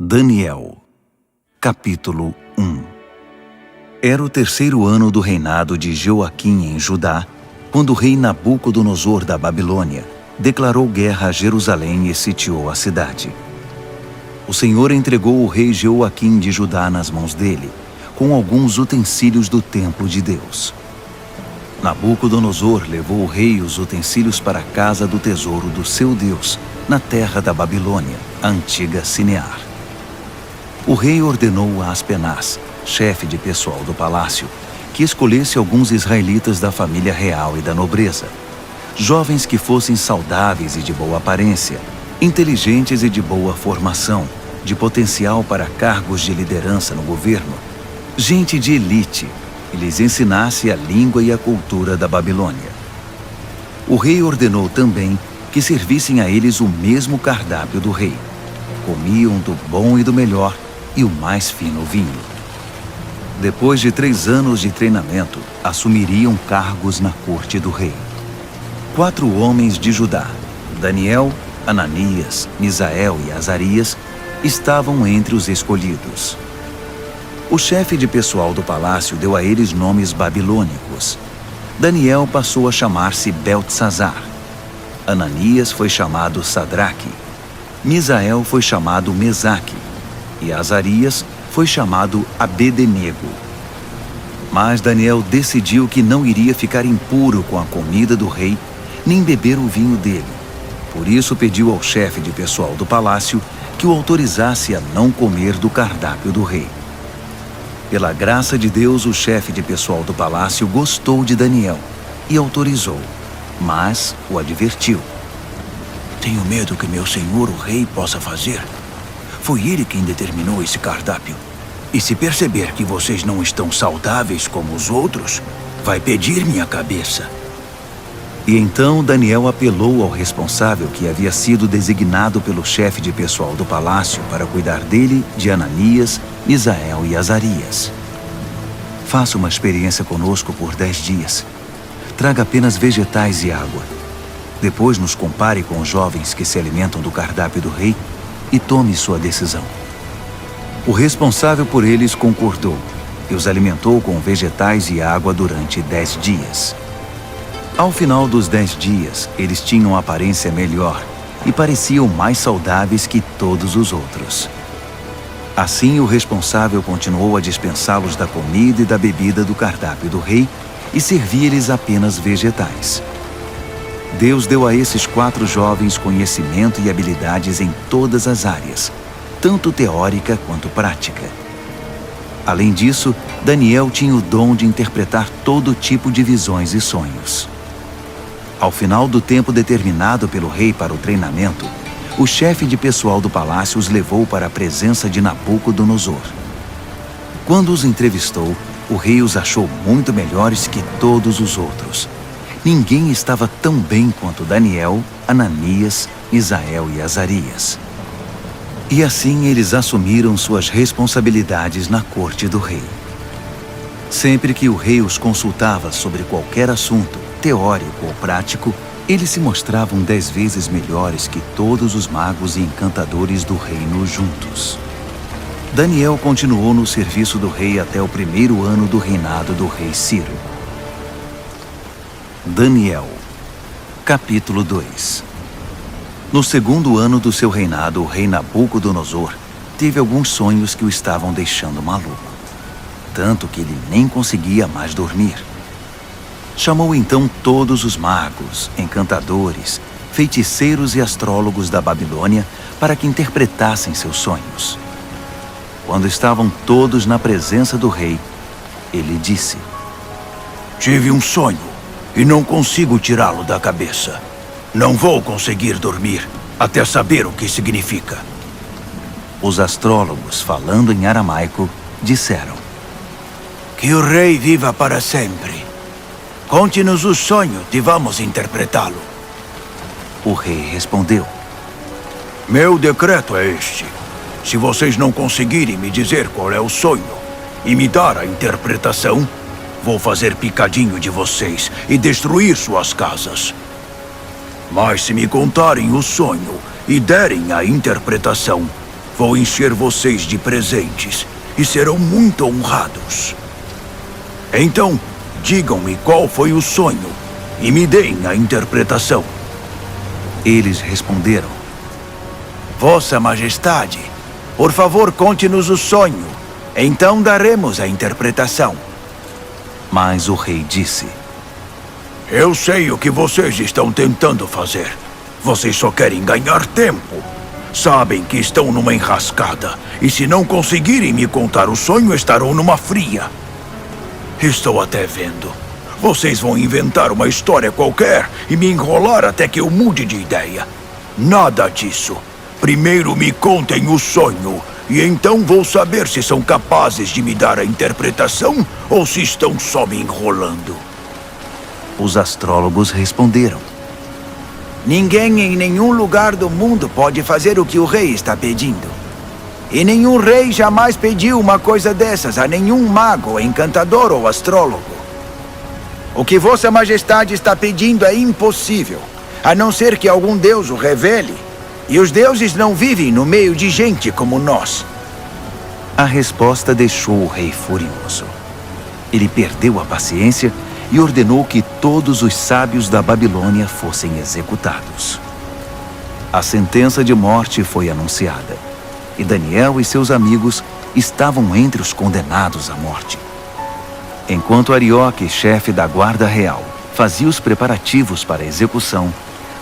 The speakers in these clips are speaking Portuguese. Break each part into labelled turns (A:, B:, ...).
A: Daniel, capítulo 1. Era o 3º ano do reinado de Joaquim em Judá, quando o rei Nabucodonosor da Babilônia declarou guerra a Jerusalém e sitiou a cidade. O Senhor entregou o rei Joaquim de Judá nas mãos dele, com alguns utensílios do templo de Deus. Nabucodonosor levou o rei os utensílios para a casa do tesouro do seu Deus, na terra da Babilônia, a antiga Sinear. O rei ordenou a Aspenaz, chefe de pessoal do palácio, que escolhesse alguns israelitas da família real e da nobreza, jovens que fossem saudáveis e de boa aparência, inteligentes e de boa formação, de potencial para cargos de liderança no governo, gente de elite, e lhes ensinasse a língua e a cultura da Babilônia. O rei ordenou também que servissem a eles o mesmo cardápio do rei. Comiam do bom e do melhor e o mais fino vinho. Depois de 3 anos de treinamento, assumiriam cargos na corte do rei. 4 homens de Judá, Daniel, Ananias, Misael e Azarias, estavam entre os escolhidos. O chefe de pessoal do palácio deu a eles nomes babilônicos. Daniel passou a chamar-se Beltesazar. Ananias foi chamado Sadraque. Misael foi chamado Mesaque. E Azarias foi chamado Abed-nego. Mas Daniel decidiu que não iria ficar impuro com a comida do rei, nem beber o vinho dele. Por isso pediu ao chefe de pessoal do palácio que o autorizasse a não comer do cardápio do rei. Pela graça de Deus, o chefe de pessoal do palácio gostou de Daniel e autorizou, mas o advertiu.
B: Tenho medo que meu senhor, o rei, possa fazer. Foi ele quem determinou esse cardápio. E se perceber que vocês não estão saudáveis como os outros, vai pedir minha cabeça.
A: E então Daniel apelou ao responsável que havia sido designado pelo chefe de pessoal do palácio para cuidar dele, de Ananias, Misael e Azarias. Faça uma experiência conosco por 10 dias. Traga apenas vegetais e água. Depois nos compare com os jovens que se alimentam do cardápio do rei e tome sua decisão. O responsável por eles concordou e os alimentou com vegetais e água durante 10 dias. Ao final dos 10 dias, eles tinham aparência melhor e pareciam mais saudáveis que todos os outros. Assim, o responsável continuou a dispensá-los da comida e da bebida do cardápio do rei e servia-lhes apenas vegetais. Deus deu a esses 4 jovens conhecimento e habilidades em todas as áreas, tanto teórica quanto prática. Além disso, Daniel tinha o dom de interpretar todo tipo de visões e sonhos. Ao final do tempo determinado pelo rei para o treinamento, o chefe de pessoal do palácio os levou para a presença de Nabucodonosor. Quando os entrevistou, o rei os achou muito melhores que todos os outros. Ninguém estava tão bem quanto Daniel, Ananias, Misael e Azarias. E assim eles assumiram suas responsabilidades na corte do rei. Sempre que o rei os consultava sobre qualquer assunto, teórico ou prático, eles se mostravam 10 vezes melhores que todos os magos e encantadores do reino juntos. Daniel continuou no serviço do rei até o 1º ano do reinado do rei Ciro. Daniel, capítulo 2. No 2º ano do seu reinado, o rei Nabucodonosor teve alguns sonhos que o estavam deixando maluco, tanto que ele nem conseguia mais dormir. Chamou então todos os magos, encantadores, feiticeiros e astrólogos da Babilônia para que interpretassem seus sonhos. Quando estavam todos na presença do rei, ele disse:
B: Tive um sonho e não consigo tirá-lo da cabeça. Não vou conseguir dormir até saber o que significa.
A: Os astrólogos, falando em aramaico, disseram:
B: Que o rei viva para sempre. Conte-nos o sonho e vamos interpretá-lo.
A: O rei respondeu:
B: Meu decreto é este. Se vocês não conseguirem me dizer qual é o sonho e me dar a interpretação, vou fazer picadinho de vocês e destruir suas casas. Mas se me contarem o sonho e derem a interpretação, Vou encher vocês de presentes e serão muito honrados. Então, digam-me qual foi o sonho e me deem a interpretação.
A: Eles responderam:
B: Vossa Majestade, por favor, conte-nos o sonho. Então daremos a interpretação.
A: Mas o rei disse:
B: Eu sei o que vocês estão tentando fazer. Vocês só querem ganhar tempo. Sabem que estão numa enrascada. E se não conseguirem me contar o sonho, estarão numa fria. Estou até vendo. Vocês vão inventar uma história qualquer e me enrolar até que eu mude de ideia. Nada disso. Primeiro me contem o sonho. E então vou saber se são capazes de me dar a interpretação ou se estão só me enrolando.
A: Os astrólogos responderam:
C: Ninguém em nenhum lugar do mundo pode fazer o que o rei está pedindo. E nenhum rei jamais pediu uma coisa dessas a nenhum mago, encantador ou astrólogo. O que Vossa Majestade está pedindo é impossível, a não ser que algum deus o revele. E os deuses não vivem no meio de gente como nós.
A: A resposta deixou o rei furioso. Ele perdeu a paciência e ordenou que todos os sábios da Babilônia fossem executados. A sentença de morte foi anunciada, e Daniel e seus amigos estavam entre os condenados à morte. Enquanto Arioque, chefe da guarda real, fazia os preparativos para a execução,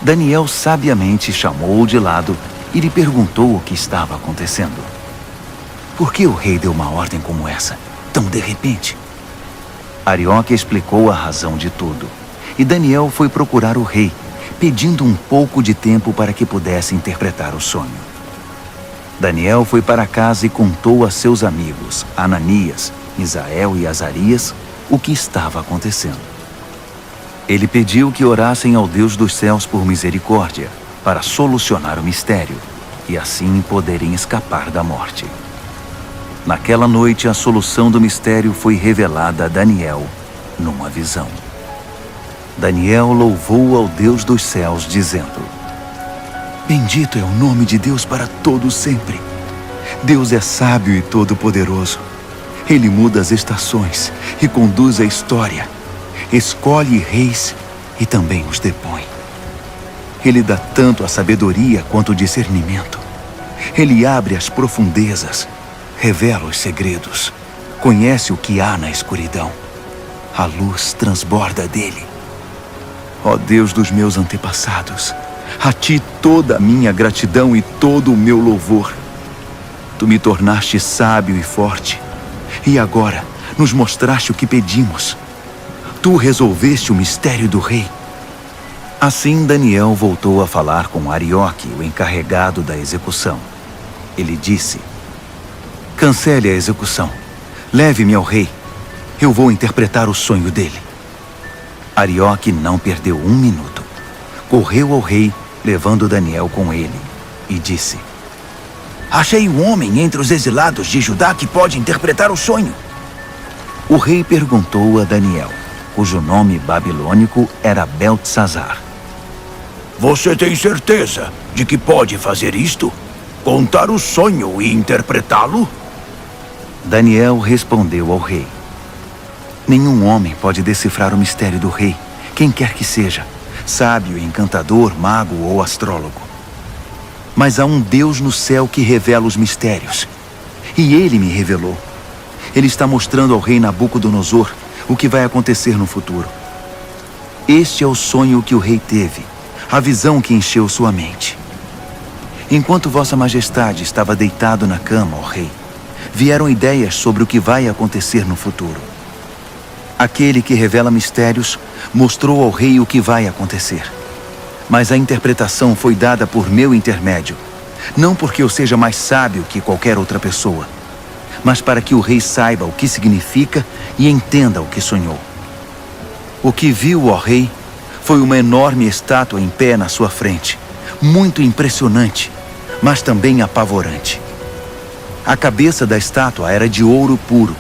A: Daniel sabiamente chamou-o de lado e lhe perguntou o que estava acontecendo. Por que o rei deu uma ordem como essa, tão de repente? Arioque explicou a razão de tudo, e Daniel foi procurar o rei, pedindo um pouco de tempo para que pudesse interpretar o sonho. Daniel foi para casa e contou a seus amigos, Ananias, Misael e Azarias, o que estava acontecendo. Ele pediu que orassem ao Deus dos céus por misericórdia, para solucionar o mistério, e assim poderem escapar da morte. Naquela noite, a solução do mistério foi revelada a Daniel, numa visão. Daniel louvou ao Deus dos céus, dizendo: Bendito é o nome de Deus para todo sempre. Deus é sábio e todo-poderoso. Ele muda as estações e conduz a história. Escolhe reis e também os depõe. Ele dá tanto a sabedoria quanto o discernimento. Ele abre as profundezas, revela os segredos, conhece o que há na escuridão. A luz transborda dele. Ó Deus dos meus antepassados, a ti toda a minha gratidão e todo o meu louvor. Tu me tornaste sábio e forte, e agora nos mostraste o que pedimos. Tu resolveste o mistério do rei. Assim Daniel voltou a falar com Arioque, o encarregado da execução. Ele disse: Cancele a execução. Leve-me ao rei. Eu vou interpretar o sonho dele. Arioque não perdeu um minuto. Correu ao rei, levando Daniel com ele, e disse:
C: Achei um homem entre os exilados de Judá que pode interpretar o sonho.
A: O rei perguntou a Daniel, cujo nome babilônico era Beltesazar:
B: Você tem certeza de que pode fazer isto? Contar o sonho e interpretá-lo?
A: Daniel respondeu ao rei: Nenhum homem pode decifrar o mistério do rei, quem quer que seja, sábio, encantador, mago ou astrólogo. Mas há um Deus no céu que revela os mistérios. E ele me revelou. Ele está mostrando ao rei Nabucodonosor o que vai acontecer no futuro. Este é o sonho que o rei teve, a visão que encheu sua mente. Enquanto Vossa Majestade estava deitado na cama, ó rei, vieram ideias sobre o que vai acontecer no futuro. Aquele que revela mistérios mostrou ao rei o que vai acontecer. Mas a interpretação foi dada por meu intermédio, não porque eu seja mais sábio que qualquer outra pessoa, mas para que o rei saiba o que significa e entenda o que sonhou. O que viu, ó rei, foi uma enorme estátua em pé na sua frente, muito impressionante, mas também apavorante. A cabeça da estátua era de ouro puro,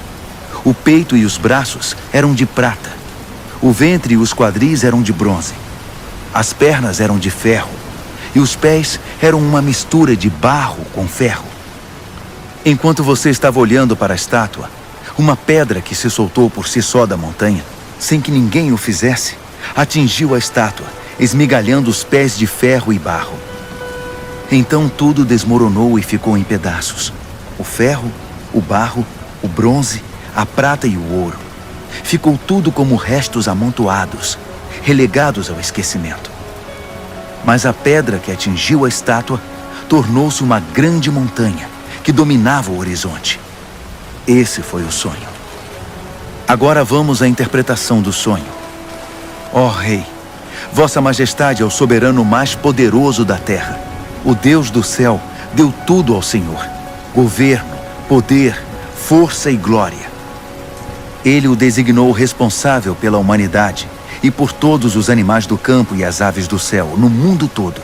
A: o peito e os braços eram de prata, o ventre e os quadris eram de bronze, as pernas eram de ferro, e os pés eram uma mistura de barro com ferro. Enquanto você estava olhando para a estátua, uma pedra que se soltou por si só da montanha, sem que ninguém o fizesse, atingiu a estátua, esmigalhando os pés de ferro e barro. Então tudo desmoronou e ficou em pedaços. O ferro, o barro, o bronze, a prata e o ouro. Ficou tudo como restos amontoados, relegados ao esquecimento. Mas a pedra que atingiu a estátua tornou-se uma grande montanha que dominava o horizonte. Esse foi o sonho. Agora vamos à interpretação do sonho. Ó Rei, Vossa Majestade é o soberano mais poderoso da terra. O Deus do céu deu tudo ao Senhor: governo, poder, força e glória. Ele o designou responsável pela humanidade e por todos os animais do campo e as aves do céu, no mundo todo.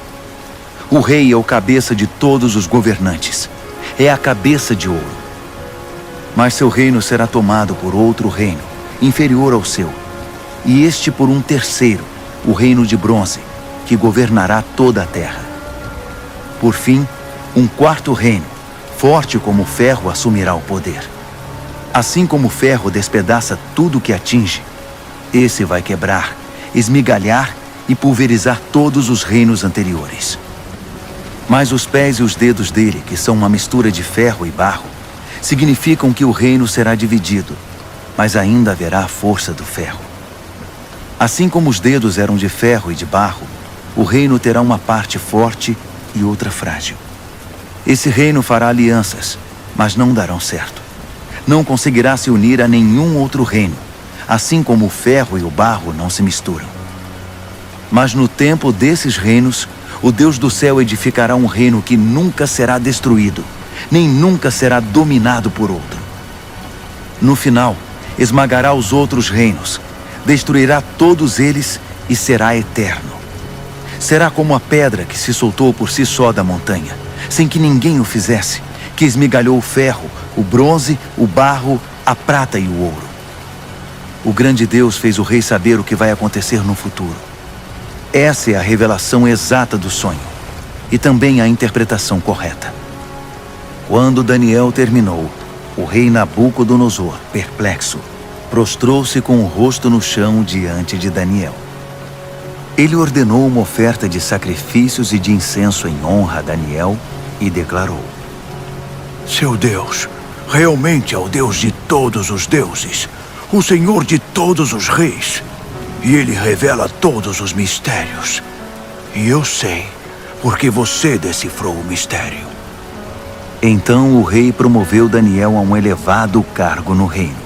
A: O rei é o cabeça de todos os governantes. É a cabeça de ouro. Mas seu reino será tomado por outro reino, inferior ao seu, e este por um terceiro, o reino de bronze, que governará toda a terra. Por fim, um quarto reino, forte como o ferro, assumirá o poder. Assim como o ferro despedaça tudo que atinge, esse vai quebrar, esmigalhar e pulverizar todos os reinos anteriores. Mas os pés e os dedos dele, que são uma mistura de ferro e barro, significam que o reino será dividido, mas ainda haverá a força do ferro. Assim como os dedos eram de ferro e de barro, o reino terá uma parte forte e outra frágil. Esse reino fará alianças, mas não darão certo. Não conseguirá se unir a nenhum outro reino, assim como o ferro e o barro não se misturam. Mas no tempo desses reinos, o Deus do céu edificará um reino que nunca será destruído, nem nunca será dominado por outro. No final, esmagará os outros reinos, destruirá todos eles e será eterno. Será como a pedra que se soltou por si só da montanha, sem que ninguém o fizesse, que esmigalhou o ferro, o bronze, o barro, a prata e o ouro. O grande Deus fez o rei saber o que vai acontecer no futuro. Essa é a revelação exata do sonho, e também a interpretação correta. Quando Daniel terminou, o rei Nabucodonosor, perplexo, prostrou-se com o rosto no chão diante de Daniel. Ele ordenou uma oferta de sacrifícios e de incenso em honra a Daniel e declarou:
B: Seu Deus realmente é o Deus de todos os deuses, o Senhor de todos os reis. E Ele revela todos os mistérios. E eu sei, porque você decifrou o mistério.
A: Então o rei promoveu Daniel a um elevado cargo no reino.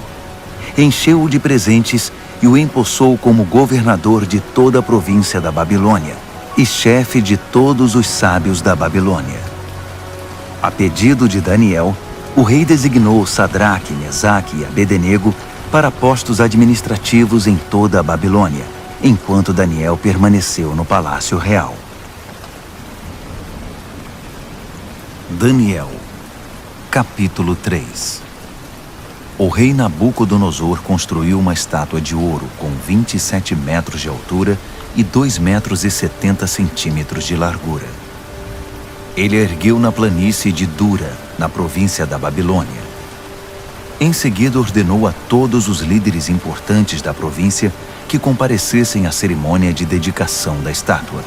A: Encheu-o de presentes e o empossou como governador de toda a província da Babilônia e chefe de todos os sábios da Babilônia. A pedido de Daniel, o rei designou Sadraque, Mesaque e Abednego para postos administrativos em toda a Babilônia, enquanto Daniel permaneceu no palácio real. Daniel, capítulo 3. O rei Nabucodonosor construiu uma estátua de ouro com 27 metros de altura e 2,70 metros de largura. Ele a ergueu na planície de Dura, na província da Babilônia. Em seguida ordenou a todos os líderes importantes da província que comparecessem à cerimônia de dedicação da estátua.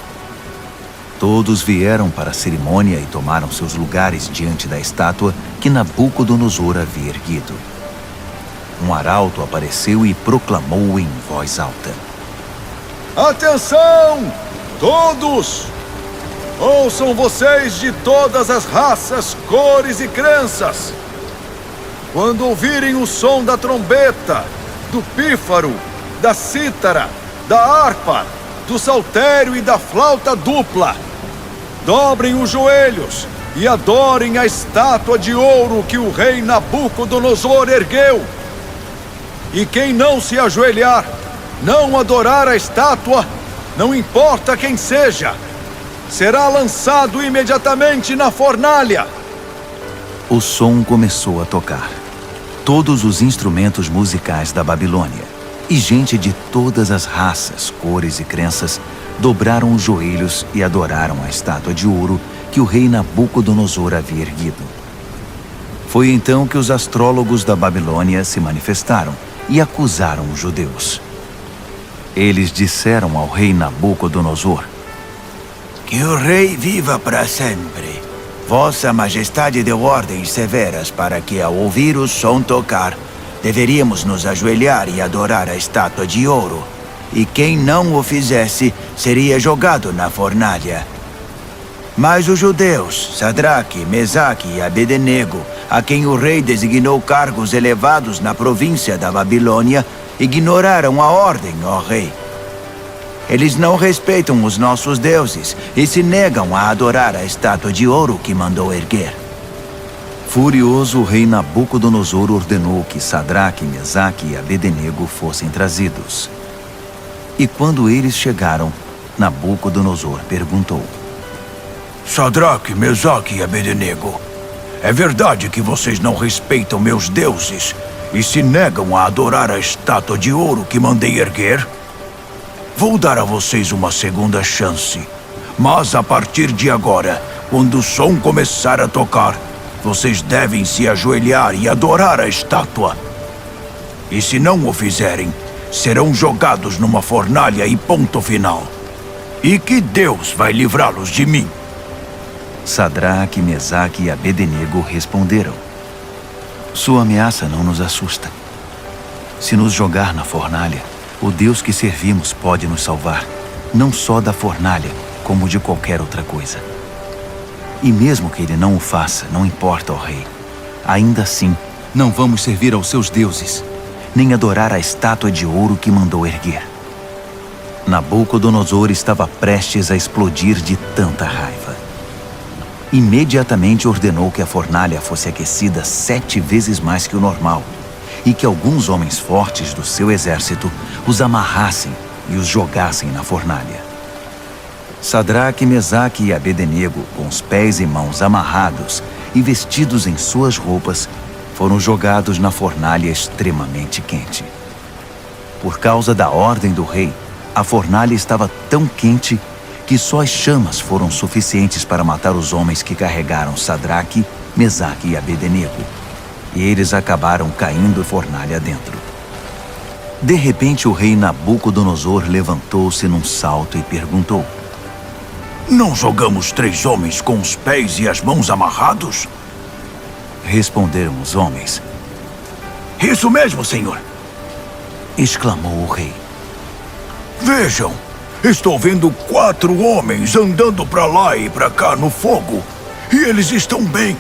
A: Todos vieram para a cerimônia e tomaram seus lugares diante da estátua que Nabucodonosor havia erguido. Um arauto apareceu e proclamou em voz alta:
D: Atenção, todos! Ouçam vocês de todas as raças, cores e crenças! Quando ouvirem o som da trombeta, do pífaro, da cítara, da harpa, do saltério e da flauta dupla, dobrem os joelhos e adorem a estátua de ouro que o rei Nabucodonosor ergueu. E quem não se ajoelhar, não adorar a estátua, não importa quem seja, será lançado imediatamente na fornalha.
A: O som começou a tocar. Todos os instrumentos musicais da Babilônia e gente de todas as raças, cores e crenças dobraram os joelhos e adoraram a estátua de ouro que o rei Nabucodonosor havia erguido. Foi então que os astrólogos da Babilônia se manifestaram e acusaram os judeus. Eles disseram ao rei Nabucodonosor:
C: Que o rei viva para sempre. Vossa Majestade deu ordens severas para que, ao ouvir o som tocar, deveríamos nos ajoelhar e adorar a estátua de ouro. E quem não o fizesse, seria jogado na fornalha. Mas os judeus, Sadraque, Mesaque e Abednego, a quem o rei designou cargos elevados na província da Babilônia, ignoraram a ordem, ó rei. Eles não respeitam os nossos deuses e se negam a adorar a estátua de ouro que mandou erguer.
A: Furioso, o rei Nabucodonosor ordenou que Sadraque, Mesaque e Abednego fossem trazidos. E quando eles chegaram, Nabucodonosor perguntou:
B: Sadraque, Mesaque e Abednego, é verdade que vocês não respeitam meus deuses e se negam a adorar a estátua de ouro que mandei erguer? Vou dar a vocês uma segunda chance, mas a partir de agora, quando o som começar a tocar, vocês devem se ajoelhar e adorar a estátua. E se não o fizerem, serão jogados numa fornalha e ponto final. E que Deus vai livrá-los de mim?
A: Sadraque, Mesaque e Abednego responderam: Sua ameaça não nos assusta. Se nos jogar na fornalha, o Deus que servimos pode nos salvar, não só da fornalha, como de qualquer outra coisa. E mesmo que ele não o faça, não importa, ó rei. Ainda assim, não vamos servir aos seus deuses, nem adorar a estátua de ouro que mandou erguer. Nabucodonosor estava prestes a explodir de tanta raiva. Imediatamente ordenou que a fornalha fosse aquecida 7 vezes mais que o normal e que alguns homens fortes do seu exército os amarrassem e os jogassem na fornalha. Sadraque, Mesaque e Abednego, com os pés e mãos amarrados e vestidos em suas roupas, foram jogados na fornalha extremamente quente. Por causa da ordem do rei, a fornalha estava tão quente que só as chamas foram suficientes para matar os homens que carregaram Sadraque, Mesaque e Abednego. E eles acabaram caindo fornalha dentro. De repente, o rei Nabucodonosor levantou-se num salto e perguntou:
B: Não jogamos 3 homens com os pés e as mãos amarrados?
A: Responderam os homens.
B: Isso mesmo, senhor!
A: Exclamou o rei.
B: Vejam, estou vendo 4 homens andando para lá e para cá no fogo, e eles estão bem.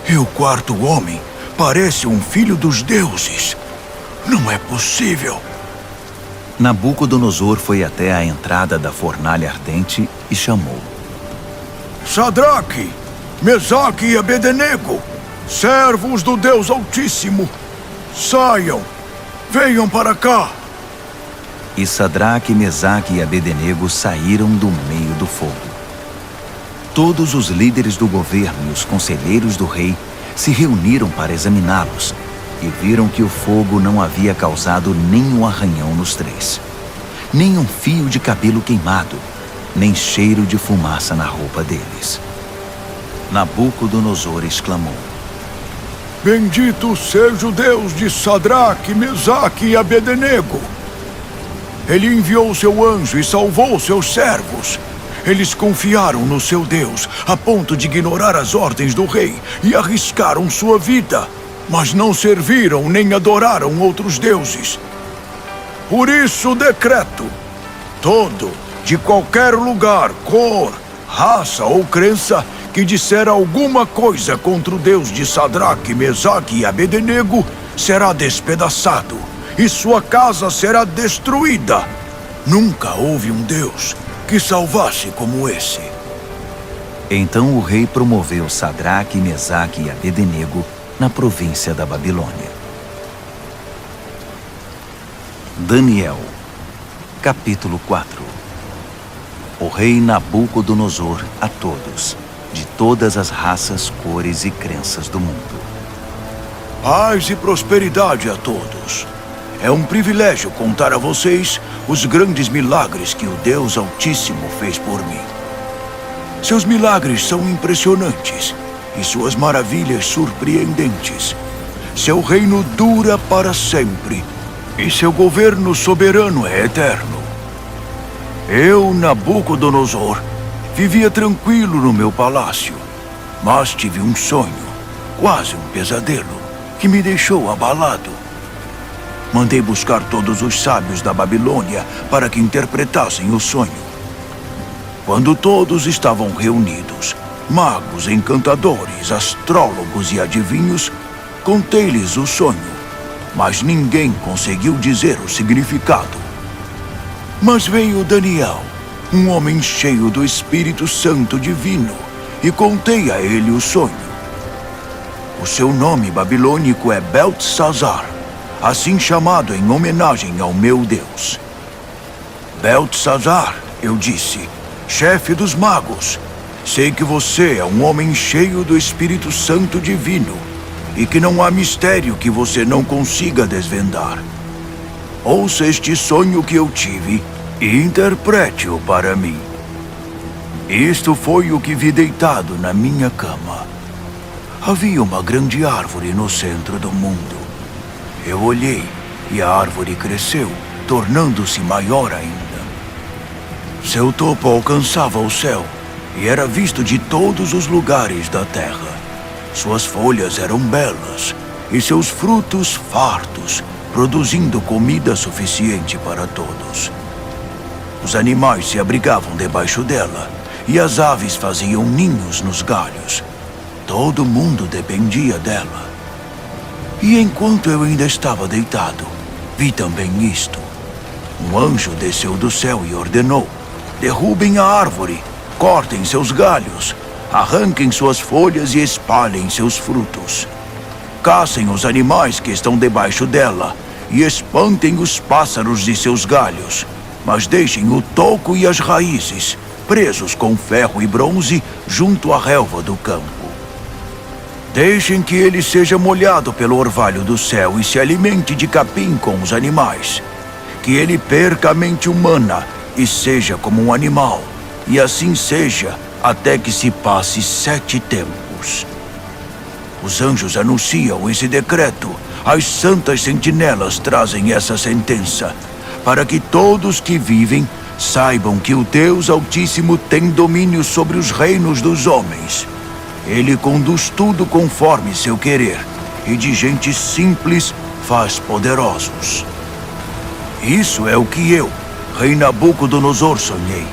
B: E o 4º homem parece um filho dos deuses. Não é possível.
A: Nabucodonosor foi até a entrada da fornalha ardente e chamou:
B: Sadraque, Mesaque e Abednego, servos do Deus Altíssimo, saiam, venham para cá.
A: E Sadraque, Mesaque e Abednego saíram do meio do fogo. Todos os líderes do governo e os conselheiros do rei se reuniram para examiná-los e viram que o fogo não havia causado nenhum arranhão nos 3, nem um fio de cabelo queimado, nem cheiro de fumaça na roupa deles. Nabucodonosor exclamou:
B: Bendito seja o Deus de Sadraque, Mesaque e Abednego. Ele enviou seu anjo e salvou seus servos. Eles confiaram no seu Deus, a ponto de ignorar as ordens do rei e arriscaram sua vida, mas não serviram nem adoraram outros deuses. Por isso decreto: todo, de qualquer lugar, cor, raça ou crença, que disser alguma coisa contra o Deus de Sadraque, Mesaque e Abednego, será despedaçado, e sua casa será destruída. Nunca houve um Deus que salvasse como esse.
A: Então o rei promoveu Sadraque, Mesaque e Abednego na província da Babilônia. Daniel, capítulo 4. O rei Nabucodonosor a todos, de todas as raças, cores e crenças do mundo.
B: Paz e prosperidade a todos. É um privilégio contar a vocês os grandes milagres que o Deus Altíssimo fez por mim. Seus milagres são impressionantes e suas maravilhas surpreendentes. Seu reino dura para sempre e seu governo soberano é eterno. Eu, Nabucodonosor, vivia tranquilo no meu palácio, mas tive um sonho, quase um pesadelo, que me deixou abalado. Mandei buscar todos os sábios da Babilônia para que interpretassem o sonho. Quando todos estavam reunidos, magos, encantadores, astrólogos e adivinhos, contei-lhes o sonho, mas ninguém conseguiu dizer o significado. Mas veio Daniel, um homem cheio do Espírito Santo divino, e contei a ele o sonho. O seu nome babilônico é Beltesazar, assim chamado em homenagem ao meu Deus. Beltesazar, eu disse, chefe dos magos, sei que você é um homem cheio do Espírito Santo divino e que não há mistério que você não consiga desvendar. Ouça este sonho que eu tive e interprete-o para mim. Isto foi o que vi deitado na minha cama. Havia uma grande árvore no centro do mundo. Eu olhei e a árvore cresceu, tornando-se maior ainda. Seu topo alcançava o céu e era visto de todos os lugares da terra. Suas folhas eram belas e seus frutos fartos, produzindo comida suficiente para todos. Os animais se abrigavam debaixo dela e as aves faziam ninhos nos galhos. Todo mundo dependia dela. E enquanto eu ainda estava deitado, vi também isto. Um anjo desceu do céu e ordenou: derrubem a árvore, cortem seus galhos, arranquem suas folhas e espalhem seus frutos. Caçem os animais que estão debaixo dela e espantem os pássaros de seus galhos, mas deixem o toco e as raízes presos com ferro e bronze junto à relva do campo. Deixem que ele seja molhado pelo orvalho do céu e se alimente de capim com os animais. Que ele perca a mente humana e seja como um animal, e assim seja até que se passe 7 tempos. Os anjos anunciam esse decreto, as santas sentinelas trazem essa sentença, para que todos que vivem saibam que o Deus Altíssimo tem domínio sobre os reinos dos homens. Ele conduz tudo conforme seu querer, e de gente simples faz poderosos. Isso é o que eu, rei Nabucodonosor, sonhei.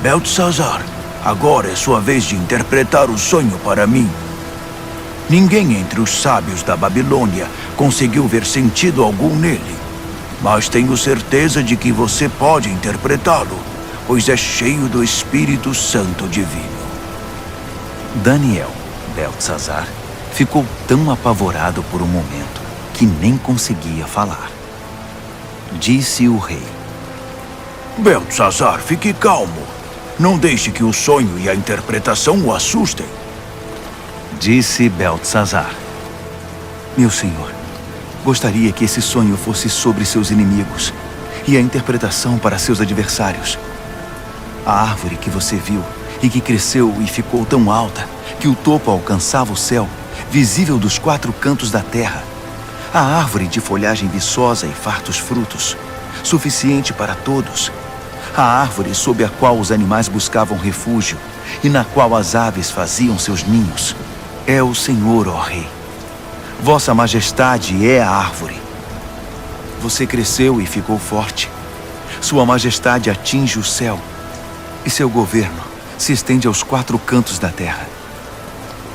B: Beltesazar, agora é sua vez de interpretar o sonho para mim. Ninguém entre os sábios da Babilônia conseguiu ver sentido algum nele, mas tenho certeza de que você pode interpretá-lo, pois é cheio do Espírito Santo divino.
A: Daniel, Beltesazar, ficou tão apavorado por um momento que nem conseguia falar. Disse o rei:
B: Beltesazar, fique calmo. Não deixe que o sonho e a interpretação o assustem.
A: Disse Beltesazar: meu senhor, gostaria que esse sonho fosse sobre seus inimigos e a interpretação para seus adversários. A árvore que você viu e que cresceu e ficou tão alta que o topo alcançava o céu, visível dos 4 cantos da terra. A árvore de folhagem viçosa e fartos frutos, suficiente para todos. A árvore sob a qual os animais buscavam refúgio e na qual as aves faziam seus ninhos. É o Senhor, ó Rei. Vossa Majestade é a árvore. Você cresceu e ficou forte. Sua Majestade atinge o céu e seu governo se estende aos 4 cantos da terra.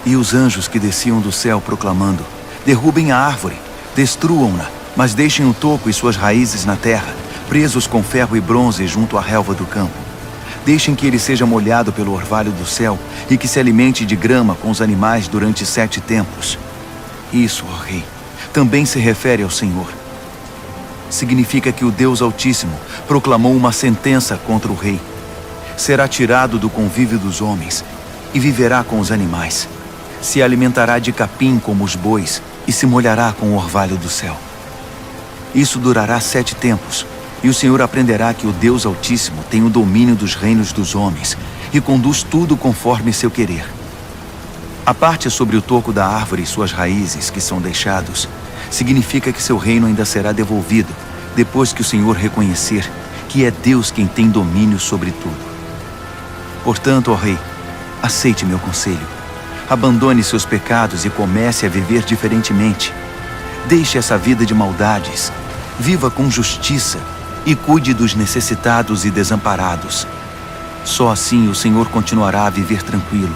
A: E os anjos que desciam do céu proclamando: derrubem a árvore, destruam-na, mas deixem o toco e suas raízes na terra, presos com ferro e bronze junto à relva do campo. Deixem que ele seja molhado pelo orvalho do céu e que se alimente de grama com os animais durante 7 tempos. Isso, ó Rei, também se refere ao Senhor. Significa que o Deus Altíssimo proclamou uma sentença contra o rei. Será tirado do convívio dos homens e viverá com os animais. Se alimentará de capim como os bois e se molhará com o orvalho do céu. Isso durará 7 tempos, e o Senhor aprenderá que o Deus Altíssimo tem o domínio dos reinos dos homens e conduz tudo conforme seu querer. A parte sobre o toco da árvore e suas raízes que são deixados significa que seu reino ainda será devolvido depois que o Senhor reconhecer que é Deus quem tem domínio sobre tudo. Portanto, ó rei, aceite meu conselho. Abandone seus pecados e comece a viver diferentemente. Deixe essa vida de maldades. Viva com justiça e cuide dos necessitados e desamparados. Só assim o Senhor continuará a viver tranquilo.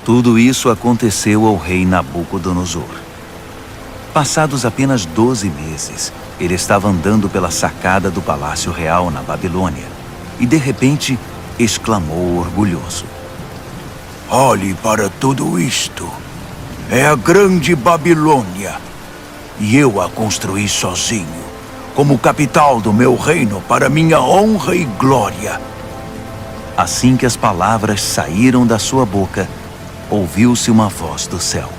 A: Tudo isso aconteceu ao rei Nabucodonosor. Passados apenas 12 meses, ele estava andando pela sacada do Palácio Real na Babilônia e, de repente, exclamou orgulhoso:
B: Olhe para tudo isto. É a grande Babilônia. E eu a construí sozinho, como capital do meu reino para minha honra e glória.
A: Assim que as palavras saíram da sua boca, ouviu-se uma voz do céu: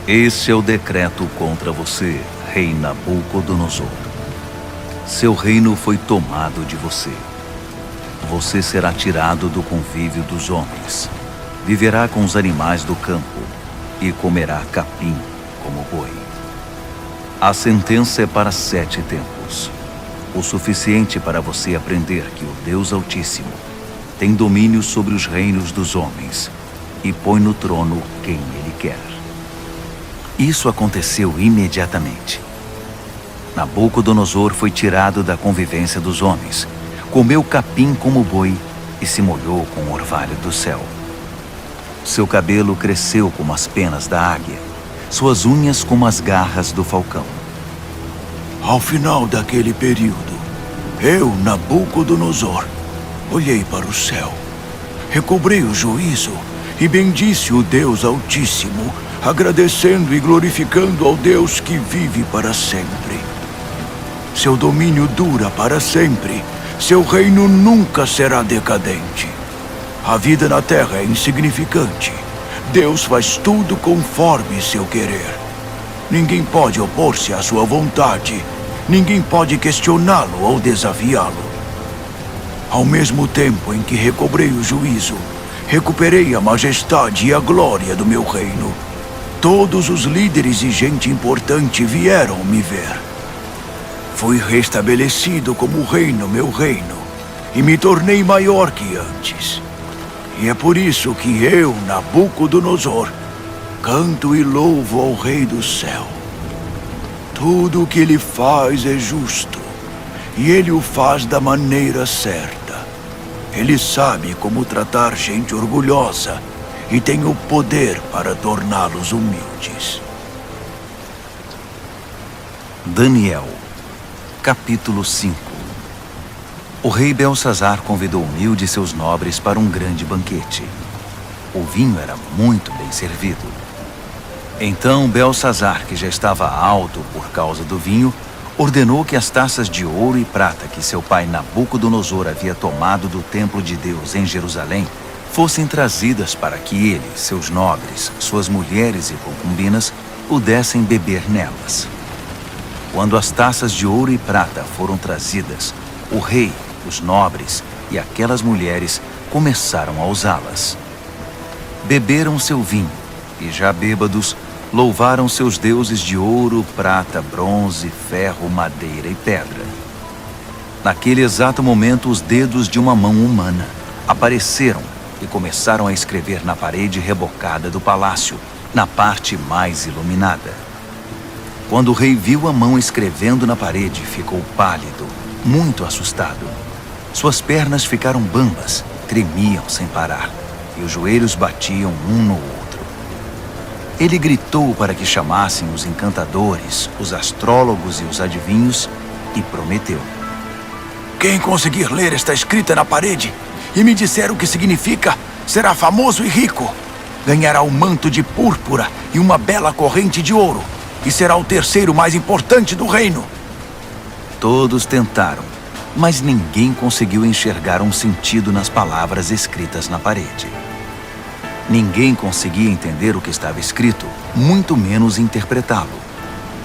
A: Este é o decreto contra você, rei Nabucodonosor. Seu reino foi tomado de você. Você será tirado do convívio dos homens. Viverá com os animais do campo e comerá capim como boi. A sentença é para 7 tempos, o suficiente para você aprender que o Deus Altíssimo tem domínio sobre os reinos dos homens e põe no trono quem ele quer. Isso aconteceu imediatamente. Nabucodonosor foi tirado da convivência dos homens, comeu capim como boi e se molhou com o orvalho do céu. Seu cabelo cresceu como as penas da águia, suas unhas como as garras do falcão.
B: Ao final daquele período, eu, Nabucodonosor, olhei para o céu, recobrei o juízo e bendisse o Deus Altíssimo, agradecendo e glorificando ao Deus que vive para sempre. Seu domínio dura para sempre, seu reino nunca será decadente. A vida na terra é insignificante. Deus faz tudo conforme seu querer. Ninguém pode opor-se à sua vontade. Ninguém pode questioná-lo ou desafiá-lo. Ao mesmo tempo em que recobrei o juízo, recuperei a majestade e a glória do meu reino. Todos os líderes e gente importante vieram me ver. Fui restabelecido como rei no meu reino e me tornei maior que antes. E é por isso que eu, Nabucodonosor, canto e louvo ao Rei do Céu. Tudo o que ele faz é justo, e ele o faz da maneira certa. Ele sabe como tratar gente orgulhosa e tem o poder para torná-los humildes.
A: Daniel, capítulo 5. O rei Belsazar convidou Humilde e seus nobres para um grande banquete. O vinho era muito bem servido. Então Belsazar, que já estava alto por causa do vinho, ordenou que as taças de ouro e prata que seu pai Nabucodonosor havia tomado do templo de Deus em Jerusalém fossem trazidas para que ele, seus nobres, suas mulheres e concubinas pudessem beber nelas. Quando as taças de ouro e prata foram trazidas, o rei, os nobres e aquelas mulheres começaram a usá-las. Beberam seu vinho e, já bêbados, louvaram seus deuses de ouro, prata, bronze, ferro, madeira e pedra. Naquele exato momento, os dedos de uma mão humana apareceram e começaram a escrever na parede rebocada do palácio, na parte mais iluminada. Quando o rei viu a mão escrevendo na parede, ficou pálido, muito assustado. Suas pernas ficaram bambas, tremiam sem parar, e os joelhos batiam um no outro. Ele gritou para que chamassem os encantadores, os astrólogos e os adivinhos, e prometeu:
B: Quem conseguir ler esta escrita na parede e me disser o que significa, será famoso e rico. Ganhará um manto de púrpura e uma bela corrente de ouro, e será o terceiro mais importante do reino.
A: Todos tentaram, mas ninguém conseguiu enxergar um sentido nas palavras escritas na parede. Ninguém conseguia entender o que estava escrito, muito menos interpretá-lo.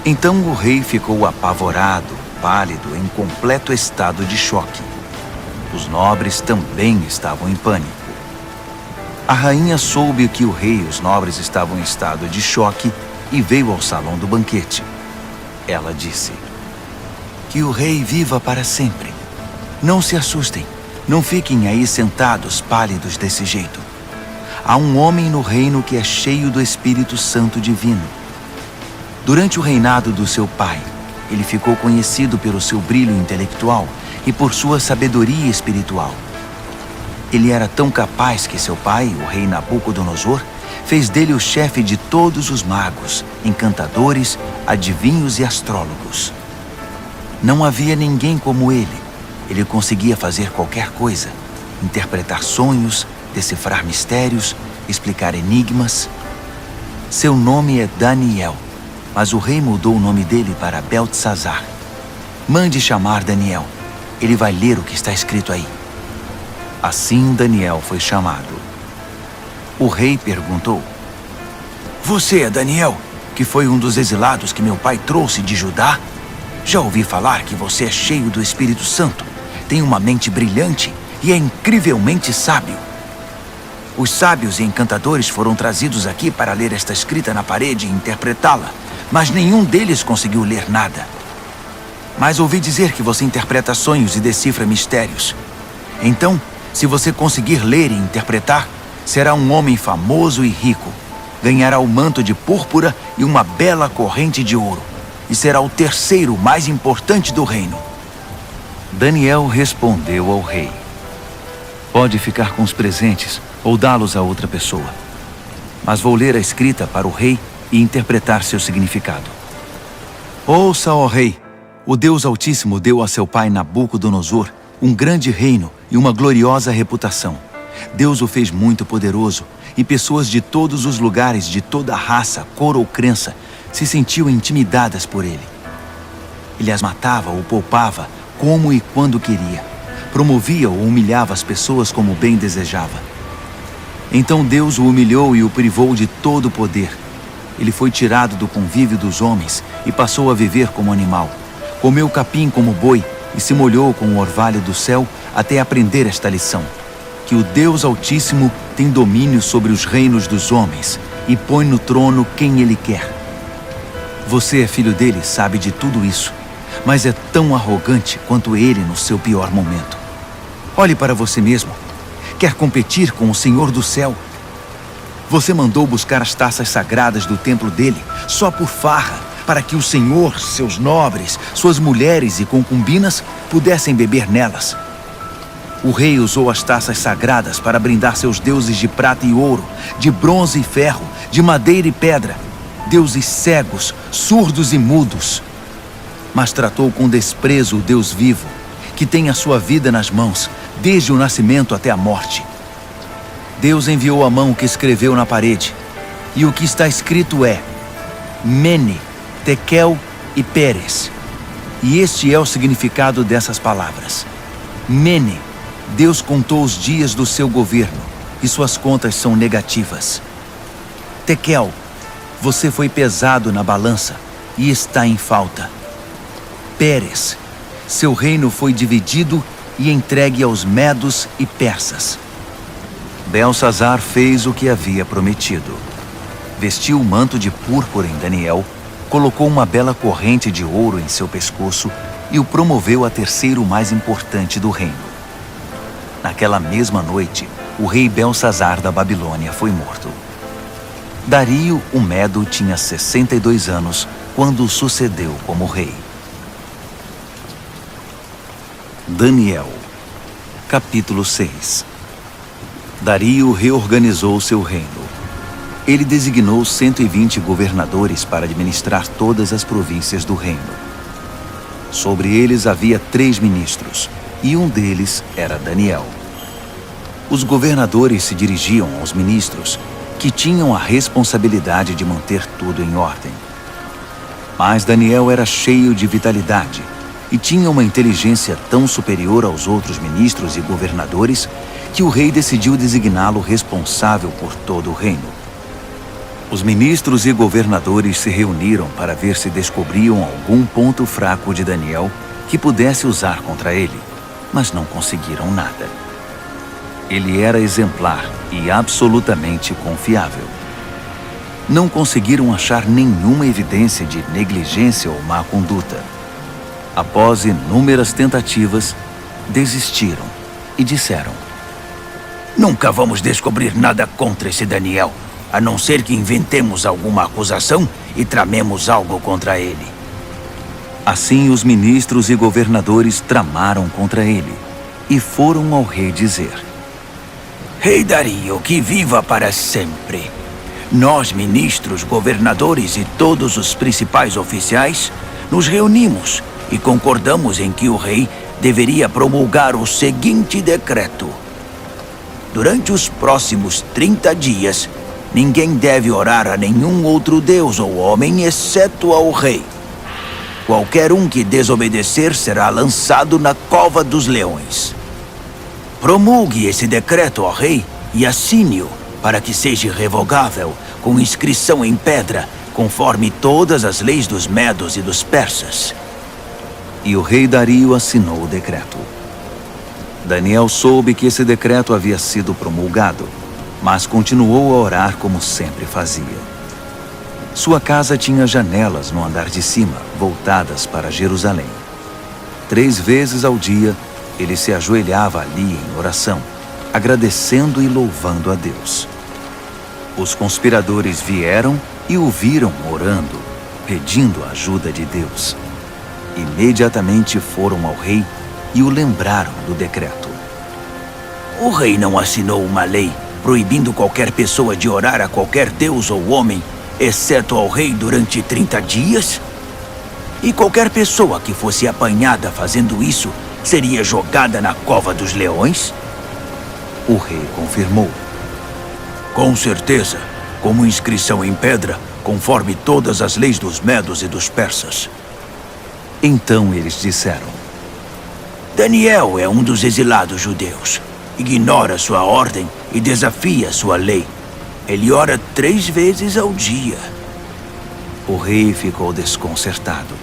A: Então o rei ficou apavorado, pálido, em completo estado de choque. Os nobres também estavam em pânico. A rainha soube que o rei e os nobres estavam em estado de choque e veio ao salão do banquete. Ela disse: "Que o rei viva para sempre. Não se assustem, não fiquem aí sentados pálidos desse jeito. Há um homem no reino que é cheio do Espírito Santo divino. Durante o reinado do seu pai, ele ficou conhecido pelo seu brilho intelectual e por sua sabedoria espiritual. Ele era tão capaz que seu pai, o rei Nabucodonosor, fez dele o chefe de todos os magos, encantadores, adivinhos e astrólogos. Não havia ninguém como ele. Ele conseguia fazer qualquer coisa: interpretar sonhos, decifrar mistérios, explicar enigmas. Seu nome é Daniel, mas o rei mudou o nome dele para Beltesazar. Mande chamar Daniel. Ele vai ler o que está escrito aí." Assim Daniel foi chamado. O rei perguntou: "Você é Daniel, que foi um dos exilados que meu pai trouxe de Judá? Já ouvi falar que você é cheio do Espírito Santo, tem uma mente brilhante e é incrivelmente sábio. Os sábios e encantadores foram trazidos aqui para ler esta escrita na parede e interpretá-la, mas nenhum deles conseguiu ler nada. Mas ouvi dizer que você interpreta sonhos e decifra mistérios. Então, se você conseguir ler e interpretar, será um homem famoso e rico. Ganhará o manto de púrpura e uma bela corrente de ouro, e será o terceiro mais importante do reino." Daniel respondeu ao rei: "Pode ficar com os presentes ou dá-los a outra pessoa. Mas vou ler a escrita para o rei e interpretar seu significado. Ouça, ó rei, o Deus Altíssimo deu a seu pai Nabucodonosor um grande reino e uma gloriosa reputação. Deus o fez muito poderoso, e pessoas de todos os lugares, de toda raça, cor ou crença, se sentiam intimidadas por ele. Ele as matava ou poupava, como e quando queria. Promovia ou humilhava as pessoas como bem desejava. Então Deus o humilhou e o privou de todo o poder. Ele foi tirado do convívio dos homens e passou a viver como animal. Comeu capim como boi e se molhou com o orvalho do céu até aprender esta lição: que o Deus Altíssimo tem domínio sobre os reinos dos homens e põe no trono quem ele quer. Você é filho dele, sabe de tudo isso, mas é tão arrogante quanto ele no seu pior momento. Olhe para você mesmo. Quer competir com o Senhor do céu? Você mandou buscar as taças sagradas do templo dele só por farra, para que o Senhor, seus nobres, suas mulheres e concubinas pudessem beber nelas. O rei usou as taças sagradas para brindar seus deuses de prata e ouro, de bronze e ferro, de madeira e pedra, deuses cegos, surdos e mudos. Mas tratou com desprezo o Deus vivo, que tem a sua vida nas mãos, desde o nascimento até a morte. Deus enviou a mão que escreveu na parede, e o que está escrito é: Mene, Tekel e Peres. E este é o significado dessas palavras. Mene, Deus contou os dias do seu governo, e suas contas são negativas. Tekel, você foi pesado na balança e está em falta. Peres, seu reino foi dividido e entregue aos medos e persas. Beltesazar fez o que havia prometido. Vestiu o manto de púrpura em Daniel, colocou uma bela corrente de ouro em seu pescoço e o promoveu a terceiro mais importante do reino. Naquela mesma noite, o rei Beltesazar da Babilônia foi morto. Dario, o Medo, tinha 62 anos quando o sucedeu como rei. Daniel, capítulo 6. Dario reorganizou seu reino. Ele designou 120 governadores para administrar todas as províncias do reino. Sobre eles havia 3 ministros, e um deles era Daniel. Os governadores se dirigiam aos ministros, que tinham a responsabilidade de manter tudo em ordem. Mas Daniel era cheio de vitalidade e tinha uma inteligência tão superior aos outros ministros e governadores que o rei decidiu designá-lo responsável por todo o reino. Os ministros e governadores se reuniram para ver se descobriam algum ponto fraco de Daniel que pudesse usar contra ele, mas não conseguiram nada. Ele era exemplar e absolutamente confiável. Não conseguiram achar nenhuma evidência de negligência ou má conduta. Após inúmeras tentativas, desistiram e disseram:
B: Nunca vamos descobrir nada contra esse Daniel, a não ser que inventemos alguma acusação e tramemos algo contra ele.
A: Assim, os ministros e governadores tramaram contra ele e foram ao rei dizer:
B: Rei Dario, que viva para sempre! Nós, ministros, governadores e todos os principais oficiais, nos reunimos e concordamos em que o rei deveria promulgar o seguinte decreto. Durante os próximos 30 dias, ninguém deve orar a nenhum outro deus ou homem, exceto ao rei. Qualquer um que desobedecer será lançado na cova dos leões. Promulgue esse decreto, ó rei, e assine-o, para que seja irrevogável, com inscrição em pedra, conforme todas as leis dos medos e dos persas.
A: E o rei Dario assinou o decreto. Daniel soube que esse decreto havia sido promulgado, mas continuou a orar como sempre fazia. Sua casa tinha janelas no andar de cima, voltadas para Jerusalém. 3 vezes ao dia, ele se ajoelhava ali em oração, agradecendo e louvando a Deus. Os conspiradores vieram e o viram orando, pedindo a ajuda de Deus. Imediatamente foram ao rei e o lembraram do decreto.
B: O rei não assinou uma lei proibindo qualquer pessoa de orar a qualquer deus ou homem, exceto ao rei durante 30 dias? E qualquer pessoa que fosse apanhada fazendo isso seria jogada na cova dos leões?
A: O rei confirmou.
B: Com certeza, como inscrição em pedra, conforme todas as leis dos medos e dos persas.
A: Então eles disseram:
B: Daniel é um dos exilados judeus. Ignora sua ordem e desafia sua lei. Ele ora 3 vezes ao dia.
A: O rei ficou desconcertado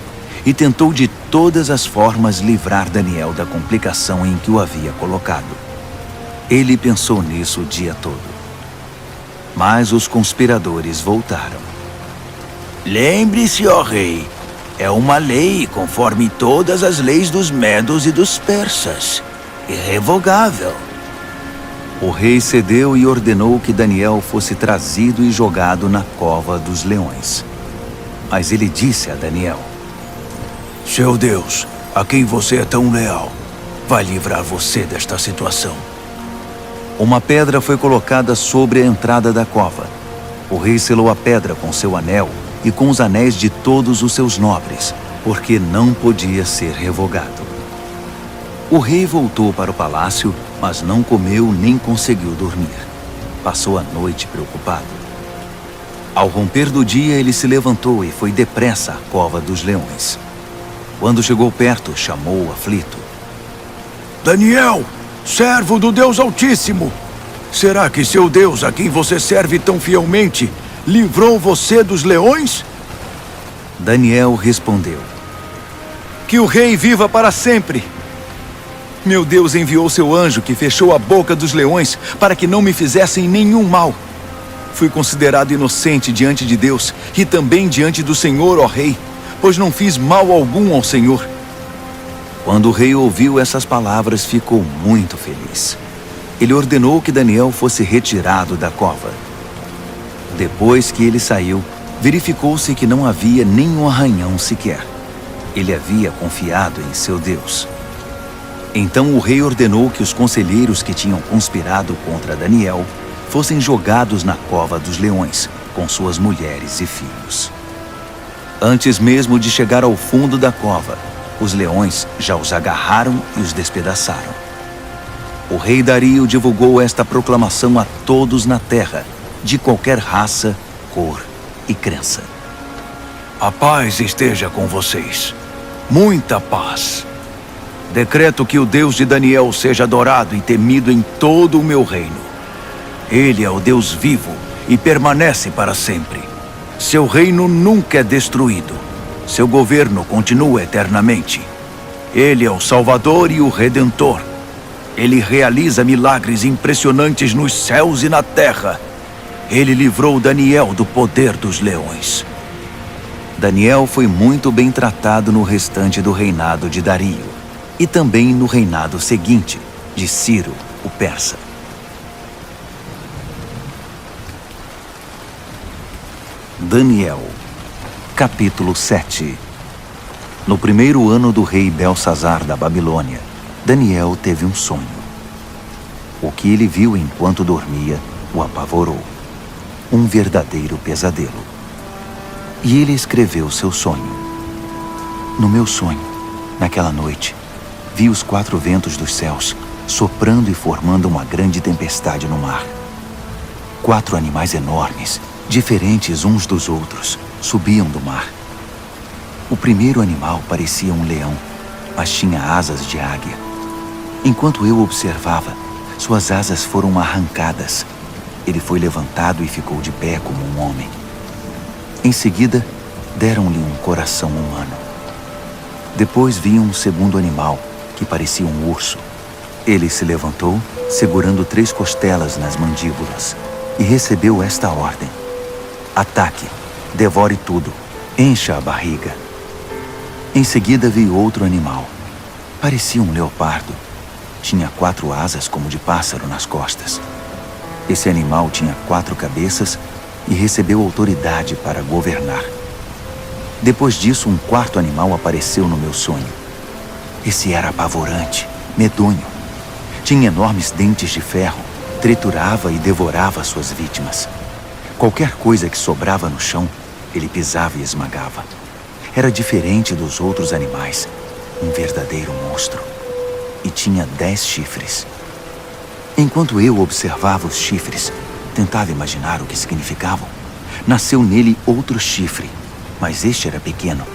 A: e tentou de todas as formas livrar Daniel da complicação em que o havia colocado. Ele pensou nisso o dia todo. Mas os conspiradores voltaram.
B: Lembre-se, ó rei, é uma lei conforme todas as leis dos medos e dos persas. Irrevogável.
A: O rei cedeu e ordenou que Daniel fosse trazido e jogado na cova dos leões. Mas ele disse a Daniel:
B: Seu Deus, a quem você é tão leal, vai livrar você desta situação.
A: Uma pedra foi colocada sobre a entrada da cova. O rei selou a pedra com seu anel e com os anéis de todos os seus nobres, porque não podia ser revogado. O rei voltou para o palácio, mas não comeu nem conseguiu dormir. Passou a noite preocupado. Ao romper do dia, ele se levantou e foi depressa à cova dos leões. Quando chegou perto, chamou aflito:
B: Daniel, servo do Deus Altíssimo! Será que seu Deus, a quem você serve tão fielmente, livrou você dos leões?
A: Daniel respondeu:
D: Que o rei viva para sempre! Meu Deus enviou seu anjo que fechou a boca dos leões para que não me fizessem nenhum mal. Fui considerado inocente diante de Deus e também diante do Senhor, ó rei, pois não fiz mal algum ao Senhor.
A: Quando o rei ouviu essas palavras, ficou muito feliz. Ele ordenou que Daniel fosse retirado da cova. Depois que ele saiu, verificou-se que não havia nenhum arranhão sequer. Ele havia confiado em seu Deus. Então o rei ordenou que os conselheiros que tinham conspirado contra Daniel fossem jogados na cova dos leões, com suas mulheres e filhos. Antes mesmo de chegar ao fundo da cova, os leões já os agarraram e os despedaçaram. O rei Dario divulgou esta proclamação a todos na terra, de qualquer raça, cor e crença.
B: A paz esteja com vocês. Muita paz. Decreto que o Deus de Daniel seja adorado e temido em todo o meu reino. Ele é o Deus vivo e permanece para sempre. Seu reino nunca é destruído. Seu governo continua eternamente. Ele é o Salvador e o Redentor. Ele realiza milagres impressionantes nos céus e na terra. Ele livrou Daniel do poder dos leões.
A: Daniel foi muito bem tratado no restante do reinado de Dario e também no reinado seguinte, de Ciro, o persa. Daniel, capítulo 7. No primeiro ano do rei Belsazar da Babilônia, Daniel teve um sonho. O que ele viu enquanto dormia o apavorou. Um verdadeiro pesadelo. E ele escreveu seu sonho. No meu sonho, naquela noite, vi os 4 ventos dos céus soprando e formando uma grande tempestade no mar. 4 animais enormes, diferentes uns dos outros, subiam do mar. O primeiro animal parecia um leão, mas tinha asas de águia. Enquanto eu observava, suas asas foram arrancadas. Ele foi levantado e ficou de pé como um homem. Em seguida, deram-lhe um coração humano. Depois vi um segundo animal, que parecia um urso. Ele se levantou, segurando 3 costelas nas mandíbulas, e recebeu esta ordem: ataque, devore tudo, encha a barriga. Em seguida vi outro animal. Parecia um leopardo. Tinha 4 asas como de pássaro nas costas. Esse animal tinha 4 cabeças e recebeu autoridade para governar. Depois disso, um 4º animal apareceu no meu sonho. Esse era apavorante, medonho. Tinha enormes dentes de ferro, triturava e devorava suas vítimas. Qualquer coisa que sobrava no chão, ele pisava e esmagava. Era diferente dos outros animais, um verdadeiro monstro. E tinha 10 chifres. Enquanto eu observava os chifres, tentava imaginar o que significavam. Nasceu nele outro chifre, mas este era pequeno.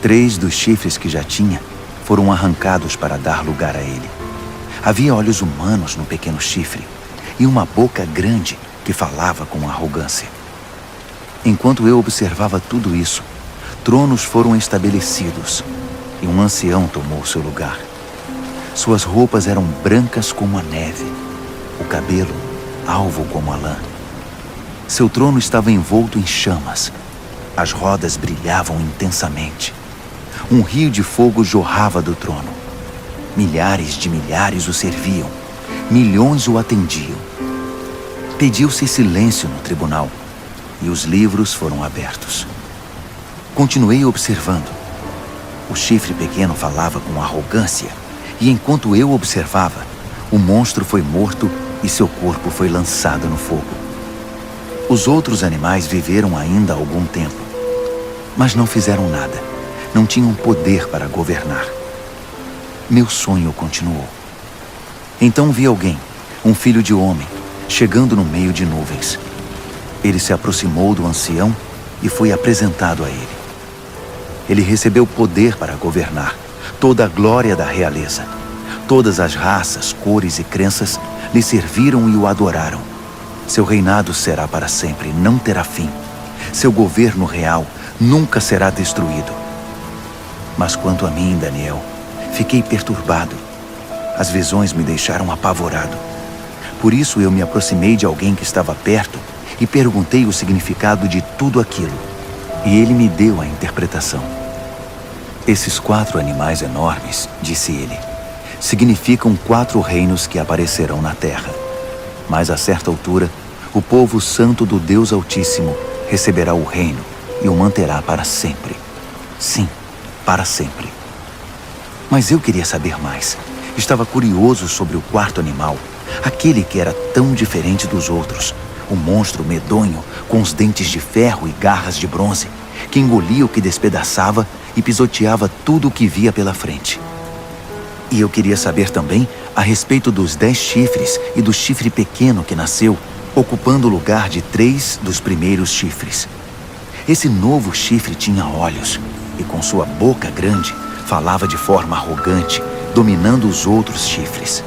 A: 3 dos chifres que já tinha foram arrancados para dar lugar a ele. Havia olhos humanos no pequeno chifre e uma boca grande que falava com arrogância. Enquanto eu observava tudo isso, tronos foram estabelecidos e um ancião tomou seu lugar. Suas roupas eram brancas como a neve, o cabelo alvo como a lã. Seu trono estava envolto em chamas. As rodas brilhavam intensamente. Um rio de fogo jorrava do trono. Milhares de milhares o serviam. Milhões o atendiam. Pediu-se silêncio no tribunal e os livros foram abertos. Continuei observando. O chifre pequeno falava com arrogância e enquanto eu observava, o monstro foi morto e seu corpo foi lançado no fogo. Os outros animais viveram ainda algum tempo, mas não fizeram nada. Não tinham poder para governar. Meu sonho continuou. Então vi alguém, um filho de homem, chegando no meio de nuvens. Ele se aproximou do ancião e foi apresentado a ele. Ele recebeu poder para governar, toda a glória da realeza. Todas as raças, cores e crenças lhe serviram e o adoraram. Seu reinado será para sempre, não terá fim. Seu governo real nunca será destruído. Mas quanto a mim, Daniel, fiquei perturbado. As visões me deixaram apavorado. Por isso eu me aproximei de alguém que estava perto e perguntei o significado de tudo aquilo. E ele me deu a interpretação. Esses 4 animais enormes, disse ele, significam 4 reinos que aparecerão na terra. Mas a certa altura, o povo santo do Deus Altíssimo receberá o reino e o manterá para sempre. Sim, para sempre. Mas eu queria saber mais. Estava curioso sobre o 4º animal, aquele que era tão diferente dos outros. O monstro medonho, com os dentes de ferro e garras de bronze, que engolia o que despedaçava e pisoteava tudo o que via pela frente. E eu queria saber também a respeito dos 10 chifres e do chifre pequeno que nasceu, ocupando o lugar de 3 dos primeiros chifres. Esse novo chifre tinha olhos e com sua boca grande falava de forma arrogante, dominando os outros chifres.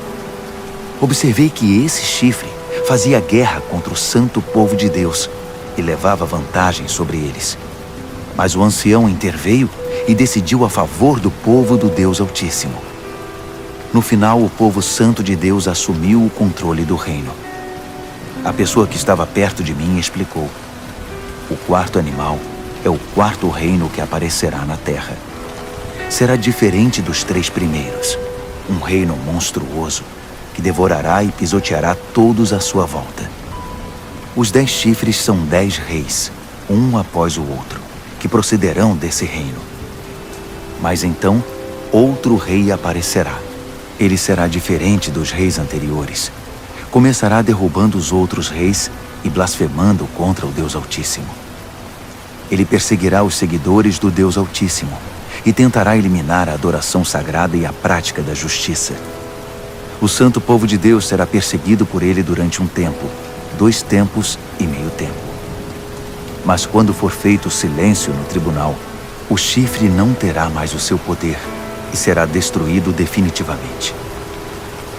A: Observei que esse chifre fazia guerra contra o santo povo de Deus e levava vantagem sobre eles. Mas o ancião interveio e decidiu a favor do povo do Deus Altíssimo. No final, o povo santo de Deus assumiu o controle do reino. A pessoa que estava perto de mim explicou: o quarto animal é o quarto reino que aparecerá na terra. Será diferente dos 3 primeiros, um reino monstruoso que devorará e pisoteará todos à sua volta. Os 10 chifres são 10 reis, um após o outro, que procederão desse reino. Mas então, outro rei aparecerá. Ele será diferente dos reis anteriores. Começará derrubando os outros reis e blasfemando contra o Deus Altíssimo. Ele perseguirá os seguidores do Deus Altíssimo e tentará eliminar a adoração sagrada e a prática da justiça. O santo povo de Deus será perseguido por ele durante um tempo, 2 tempos e meio tempo. Mas quando for feito silêncio no tribunal, o chifre não terá mais o seu poder e será destruído definitivamente.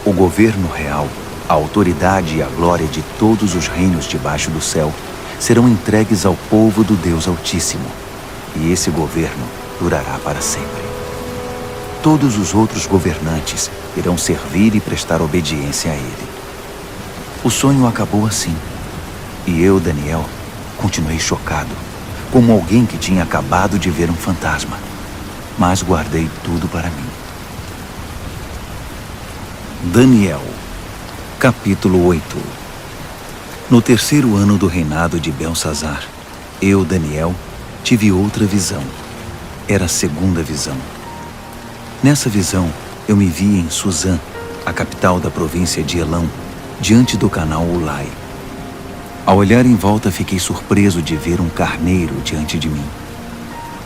A: O governo real, a autoridade e a glória de todos os reinos debaixo do céu serão entregues ao povo do Deus Altíssimo, e esse governo durará para sempre. Todos os outros governantes irão servir e prestar obediência a ele. O sonho acabou assim, e eu, Daniel, continuei chocado, como alguém que tinha acabado de ver um fantasma, mas guardei tudo para mim. Daniel, capítulo 8. No 3º ano do reinado de Belsazar, eu, Daniel, tive outra visão. Era a 2ª visão. Nessa visão, eu me vi em Suzã, a capital da província de Elão, diante do canal Ulai. Ao olhar em volta, fiquei surpreso de ver um carneiro diante de mim.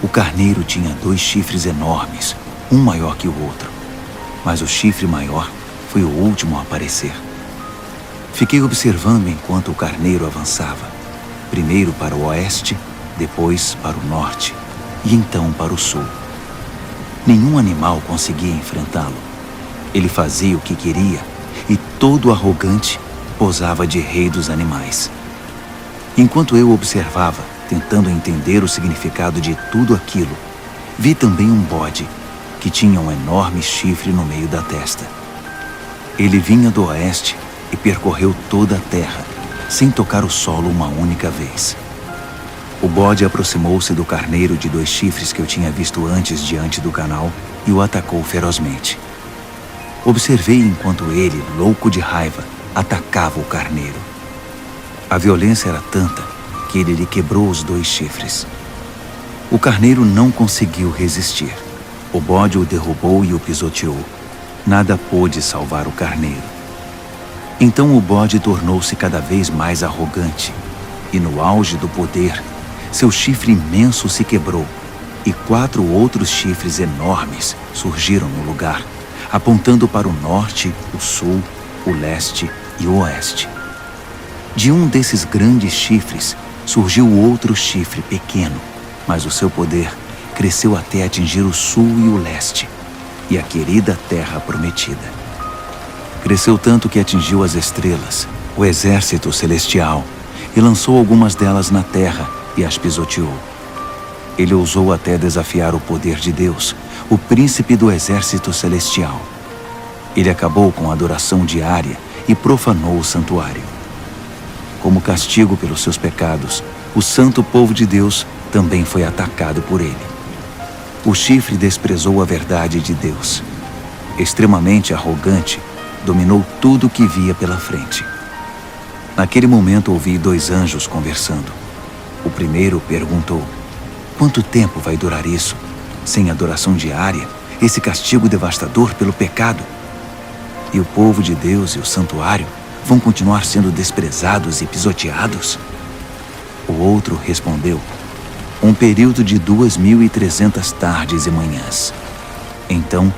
A: O carneiro tinha 2 chifres enormes, um maior que o outro, mas o chifre maior foi o último a aparecer. Fiquei observando enquanto o carneiro avançava, primeiro para o oeste, depois para o norte e então para o sul. Nenhum animal conseguia enfrentá-lo. Ele fazia o que queria e, todo arrogante, posava de rei dos animais. Enquanto eu observava, tentando entender o significado de tudo aquilo, vi também um bode que tinha um enorme chifre no meio da testa. Ele vinha do oeste e percorreu toda a terra, sem tocar o solo uma única vez. O bode aproximou-se do carneiro de 2 chifres que eu tinha visto antes diante do canal e o atacou ferozmente. Observei enquanto ele, louco de raiva, atacava o carneiro. A violência era tanta que ele lhe quebrou os 2 chifres. O carneiro não conseguiu resistir. O bode o derrubou e o pisoteou. Nada pôde salvar o carneiro. Então o bode tornou-se cada vez mais arrogante, e no auge do poder, seu chifre imenso se quebrou, e 4 outros chifres enormes surgiram no lugar, apontando para o norte, o sul, o leste e o oeste. De um desses grandes chifres surgiu outro chifre pequeno, mas o seu poder cresceu até atingir o sul e o leste, e a querida terra prometida. Cresceu tanto que atingiu as estrelas, o exército celestial, e lançou algumas delas na terra e as pisoteou. Ele ousou até desafiar o poder de Deus, o príncipe do exército celestial. Ele acabou com a adoração diária e profanou o santuário. Como castigo pelos seus pecados, o santo povo de Deus também foi atacado por ele. O chifre desprezou a verdade de Deus. Extremamente arrogante, dominou tudo o que via pela frente. Naquele momento ouvi 2 anjos conversando. O primeiro perguntou: quanto tempo vai durar isso? Sem adoração diária, esse castigo devastador pelo pecado? E o povo de Deus e o santuário vão continuar sendo desprezados e pisoteados? O outro respondeu: um período de 2.300 tardes e manhãs. Então,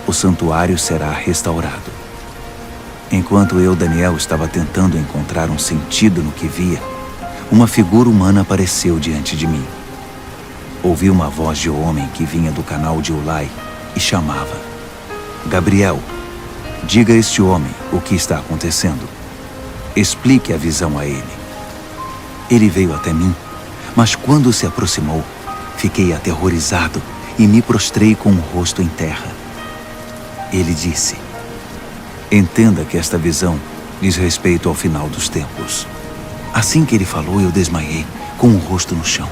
A: o santuário será restaurado. Enquanto eu, Daniel, estava tentando encontrar um sentido no que via, uma figura humana apareceu diante de mim. Ouvi uma voz de homem que vinha do canal de Ulai e chamava: Gabriel, diga a este homem o que está acontecendo. Explique a visão a ele. Ele veio até mim, mas quando se aproximou, fiquei aterrorizado e me prostrei com o rosto em terra. Ele disse: Entenda que esta visão diz respeito ao final dos tempos. Assim que ele falou, eu desmaiei, com o rosto no chão.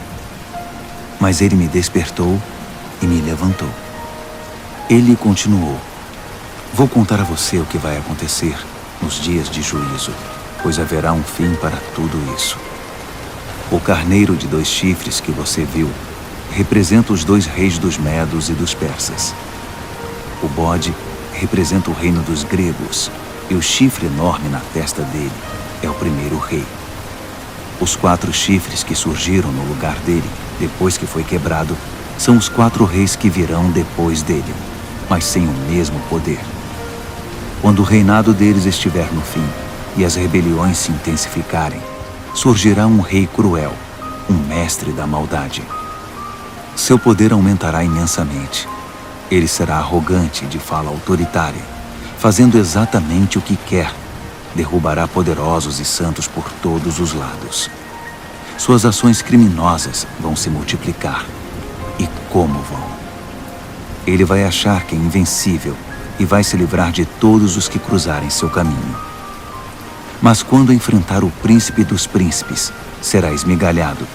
A: Mas ele me despertou e me levantou. Ele continuou: vou contar a você o que vai acontecer nos dias de juízo, pois haverá um fim para tudo isso. O carneiro de 2 chifres que você viu representa os 2 reis dos medos e dos persas. O bode representa o reino dos gregos, e o chifre enorme na testa dele é o primeiro rei. Os 4 chifres que surgiram no lugar dele, depois que foi quebrado, são os 4 reis que virão depois dele, mas sem o mesmo poder. Quando o reinado deles estiver no fim e as rebeliões se intensificarem, surgirá um rei cruel, um mestre da maldade. Seu poder aumentará imensamente. Ele será arrogante, de fala autoritária, fazendo exatamente o que quer. Derrubará poderosos e santos por todos os lados. Suas ações criminosas vão se multiplicar. E como vão? Ele vai achar que é invencível e vai se livrar de todos os que cruzarem seu caminho. Mas quando enfrentar o príncipe dos príncipes, será esmigalhado,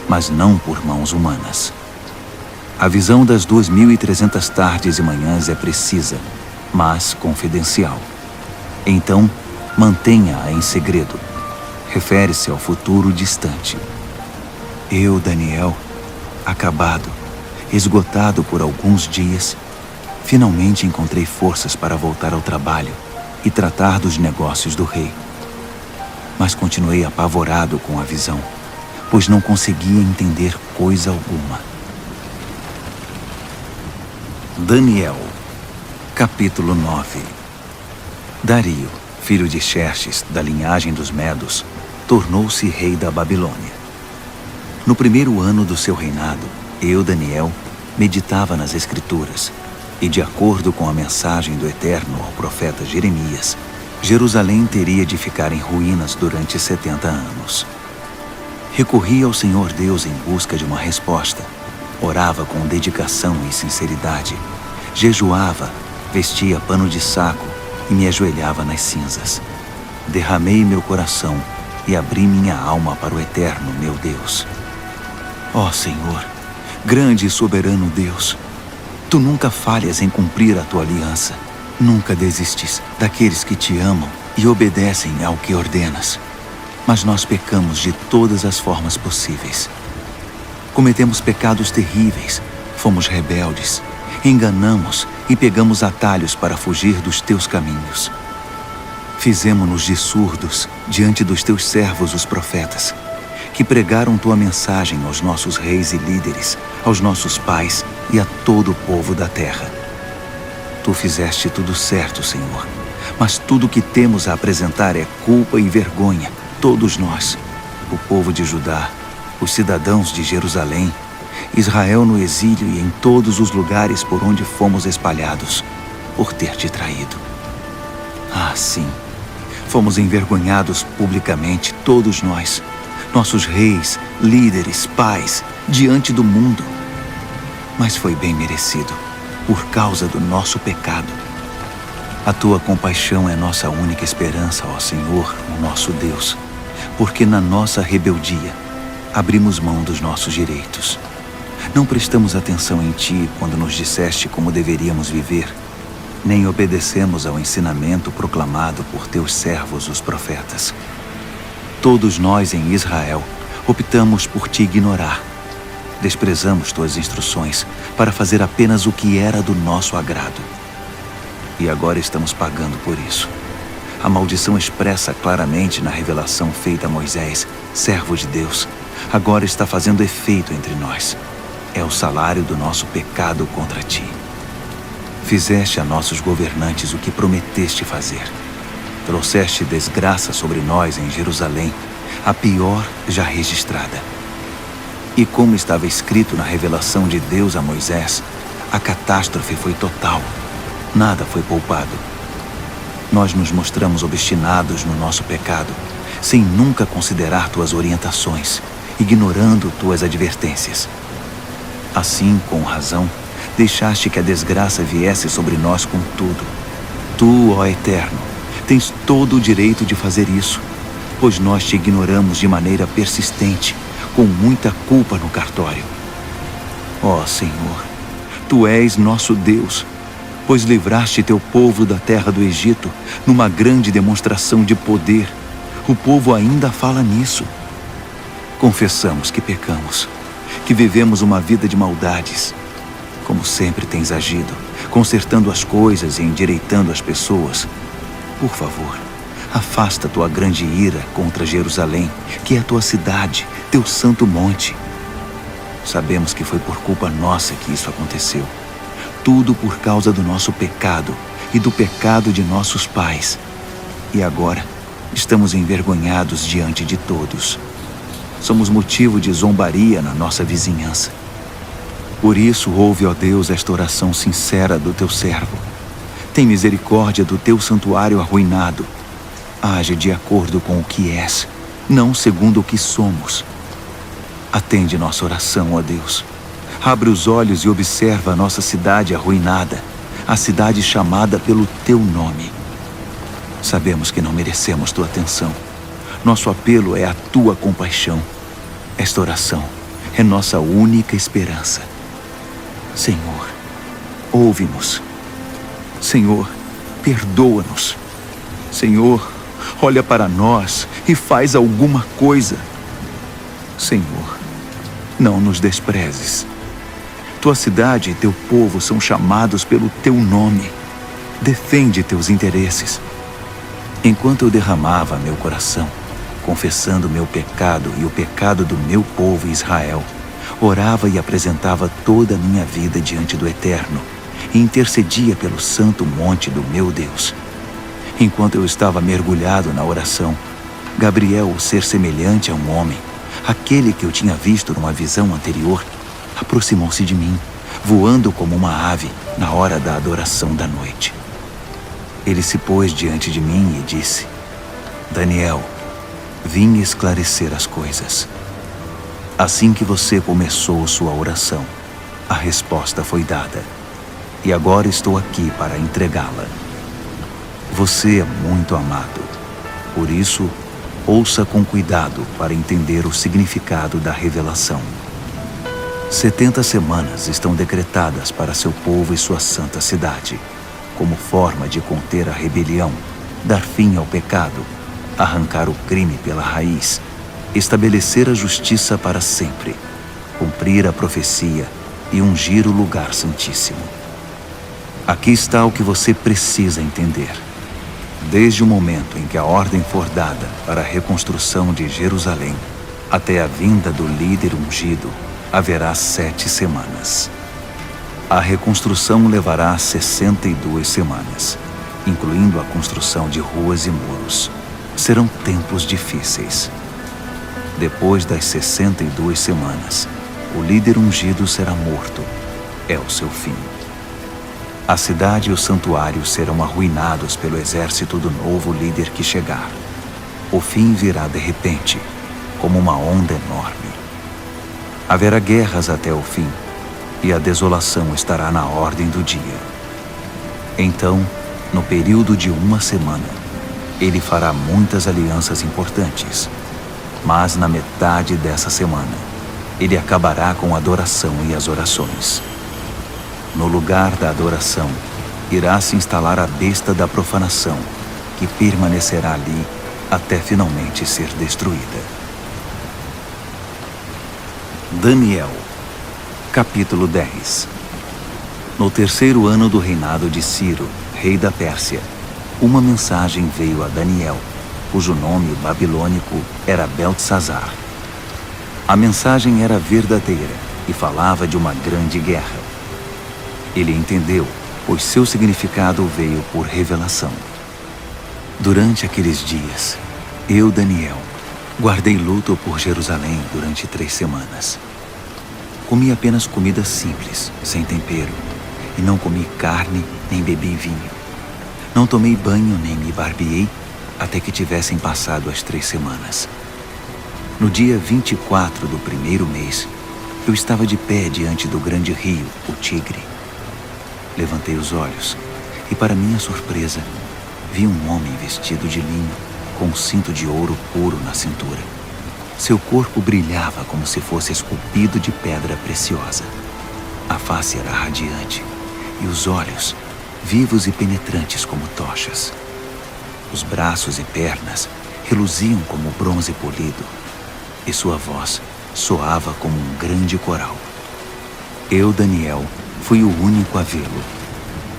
A: mas não por mãos humanas. A visão das 2.300 tardes e manhãs é precisa, mas confidencial. Então, mantenha-a em segredo. Refere-se ao futuro distante. Eu, Daniel, acabado, esgotado por alguns dias, finalmente encontrei forças para voltar ao trabalho e tratar dos negócios do rei. Mas continuei apavorado com a visão, pois não conseguia entender coisa alguma. Daniel, capítulo 9. Dario, filho de Xerxes, da linhagem dos Medos, tornou-se rei da Babilônia. No primeiro ano do seu reinado, eu, Daniel, meditava nas Escrituras, e de acordo com a mensagem do Eterno ao profeta Jeremias, Jerusalém teria de ficar em ruínas durante 70 anos. Recorri ao Senhor Deus em busca de uma resposta. Orava com dedicação e sinceridade. Jejuava, vestia pano de saco e me ajoelhava nas cinzas. Derramei meu coração e abri minha alma para o Eterno, meu Deus. Ó Senhor, grande e soberano Deus, Tu nunca falhas em cumprir a Tua aliança. Nunca desistes daqueles que Te amam e obedecem ao que ordenas. Mas nós pecamos de todas as formas possíveis. Cometemos pecados terríveis, fomos rebeldes, enganamos e pegamos atalhos para fugir dos Teus caminhos. Fizemo-nos de surdos diante dos Teus servos, os profetas, que pregaram Tua mensagem aos nossos reis e líderes, aos nossos pais e a todo o povo da terra. Tu fizeste tudo certo, Senhor, mas tudo o que temos a apresentar é culpa e vergonha, todos nós, o povo de Judá, os cidadãos de Jerusalém, Israel no exílio e em todos os lugares por onde fomos espalhados, por ter Te traído. Ah, sim, fomos envergonhados publicamente, todos nós, nossos reis, líderes, pais, diante do mundo. Mas foi bem merecido, por causa do nosso pecado. A Tua compaixão é nossa única esperança, ó Senhor, o nosso Deus, porque na nossa rebeldia abrimos mão dos nossos direitos. Não prestamos atenção em Ti quando nos disseste como deveríamos viver, nem obedecemos ao ensinamento proclamado por Teus servos, os profetas. Todos nós em Israel optamos por Te ignorar. Desprezamos Tuas instruções para fazer apenas o que era do nosso agrado. E agora estamos pagando por isso. A maldição expressa claramente na revelação feita a Moisés, servo de Deus, agora está fazendo efeito entre nós. É o salário do nosso pecado contra Ti. Fizeste a nossos governantes o que prometeste fazer. Trouxeste desgraça sobre nós em Jerusalém, a pior já registrada. E como estava escrito na revelação de Deus a Moisés, a catástrofe foi total. Nada foi poupado. Nós nos mostramos obstinados no nosso pecado, sem nunca considerar Tuas orientações, ignorando Tuas advertências. Assim, com razão, deixaste que a desgraça viesse sobre nós com tudo. Tu, ó Eterno, Tens todo o direito de fazer isso, pois nós te ignoramos de maneira persistente, com muita culpa no cartório. Ó Senhor, Tu és nosso Deus, pois livraste Teu povo da terra do Egito numa grande demonstração de poder. O povo ainda fala nisso. Confessamos que pecamos, que vivemos uma vida de maldades. Como sempre tens agido, consertando as coisas e endireitando as pessoas. Por favor, afasta Tua grande ira contra Jerusalém, que é a Tua cidade, Teu santo monte. Sabemos que foi por culpa nossa que isso aconteceu. Tudo por causa do nosso pecado e do pecado de nossos pais. E agora estamos envergonhados diante de todos. Somos motivo de zombaria na nossa vizinhança. Por isso, ouve, ó Deus, esta oração sincera do Teu servo. Tem misericórdia do Teu santuário arruinado. Age de acordo com o que és, não segundo o que somos. Atende nossa oração, ó Deus. Abre os olhos e observa a nossa cidade arruinada, a cidade chamada pelo Teu nome. Sabemos que não merecemos Tua atenção. Nosso apelo é a Tua compaixão. Esta oração é nossa única esperança. Senhor, ouve-nos. Senhor, perdoa-nos. Senhor, olha para nós e faz alguma coisa. Senhor, não nos desprezes. Tua cidade e Teu povo são chamados pelo Teu nome. Defende Teus interesses. Enquanto eu derramava meu coração, confessando meu pecado e o pecado do meu povo Israel, orava e apresentava toda a minha vida diante do Eterno e intercedia pelo santo monte do meu Deus. Enquanto eu estava mergulhado na oração, Gabriel, o ser semelhante a um homem, aquele que eu tinha visto numa visão anterior, aproximou-se de mim, voando como uma ave na hora da adoração da noite. Ele se pôs diante de mim e disse: Daniel, vim esclarecer as coisas. Assim que você começou sua oração, a resposta foi dada, e agora estou aqui para entregá-la. Você é muito amado, por isso, ouça com cuidado para entender o significado da revelação. 70 semanas estão decretadas para seu povo e sua santa cidade, como forma de conter a rebelião, dar fim ao pecado, arrancar o crime pela raiz, estabelecer a justiça para sempre, cumprir a profecia e ungir o lugar santíssimo. Aqui está o que você precisa entender. Desde o momento em que a ordem for dada para a reconstrução de Jerusalém, até a vinda do líder ungido, haverá 7 semanas. A reconstrução levará 62 semanas, incluindo a construção de ruas e muros. Serão tempos difíceis. Depois das 62 semanas, o líder ungido será morto. É o seu fim. A cidade e o santuário serão arruinados pelo exército do novo líder que chegar. O fim virá de repente, como uma onda enorme. Haverá guerras até o fim, e a desolação estará na ordem do dia. Então, no período de 1 semana, ele fará muitas alianças importantes. Mas na metade dessa semana, ele acabará com a adoração e as orações. No lugar da adoração, irá se instalar a besta da profanação, que permanecerá ali até finalmente ser destruída. Daniel, capítulo 10. No 3º ano do reinado de Ciro, rei da Pérsia, uma mensagem veio a Daniel, cujo nome babilônico era Beltesazar. A mensagem era verdadeira e falava de uma grande guerra. Ele entendeu, pois seu significado veio por revelação. Durante aqueles dias, eu, Daniel, guardei luto por Jerusalém durante 3 semanas. Comi apenas comida simples, sem tempero, e não comi carne nem bebi vinho. Não tomei banho nem me barbeei até que tivessem passado as 3 semanas. No dia 24 do 1º mês, eu estava de pé diante do grande rio, o Tigre. Levantei os olhos e, para minha surpresa, vi um homem vestido de linho, com um cinto de ouro puro na cintura. Seu corpo brilhava como se fosse esculpido de pedra preciosa. A face era radiante e os olhos, vivos e penetrantes como tochas. Os braços e pernas reluziam como bronze polido e sua voz soava como um grande coral. Eu, Daniel, fui o único a vê-lo.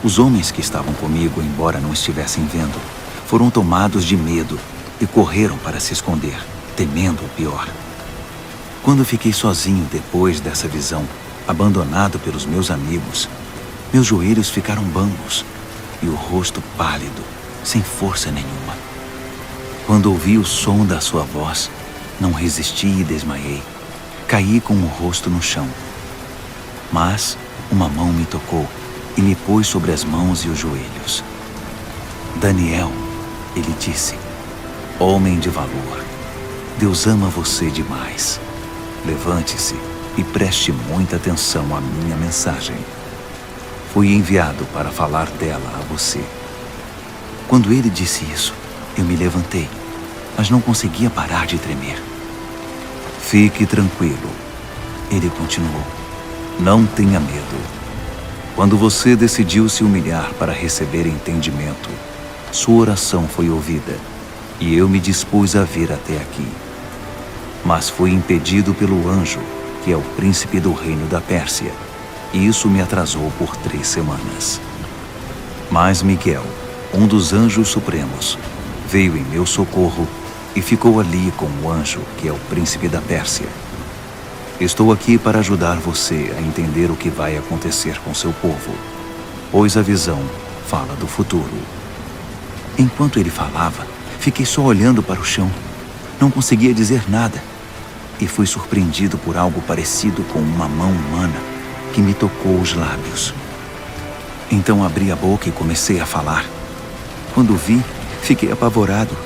A: Os homens que estavam comigo, embora não estivessem vendo, foram tomados de medo e correram para se esconder, temendo o pior. Quando fiquei sozinho depois dessa visão, abandonado pelos meus amigos, meus joelhos ficaram bambos e o rosto pálido, sem força nenhuma. Quando ouvi o som da sua voz, não resisti e desmaiei. Caí com o rosto no chão. Mas uma mão me tocou e me pôs sobre as mãos e os joelhos. Daniel, ele disse, homem de valor, Deus ama você demais. Levante-se e preste muita atenção à minha mensagem. Fui enviado para falar dela a você. Quando ele disse isso, eu me levantei, mas não conseguia parar de tremer. Fique tranquilo, ele continuou. Não tenha medo. Quando você decidiu se humilhar para receber entendimento, sua oração foi ouvida e eu me dispus a vir até aqui. Mas fui impedido pelo anjo, que é o príncipe do reino da Pérsia, e isso me atrasou por 3 semanas. Mas Miguel, um dos anjos supremos, veio em meu socorro e ficou ali com o anjo, que é o príncipe da Pérsia. Estou aqui para ajudar você a entender o que vai acontecer com seu povo, pois a visão fala do futuro. Enquanto ele falava, fiquei só olhando para o chão. Não conseguia dizer nada e fui surpreendido por algo parecido com uma mão humana que me tocou os lábios. Então abri a boca e comecei a falar. Quando vi, fiquei apavorado.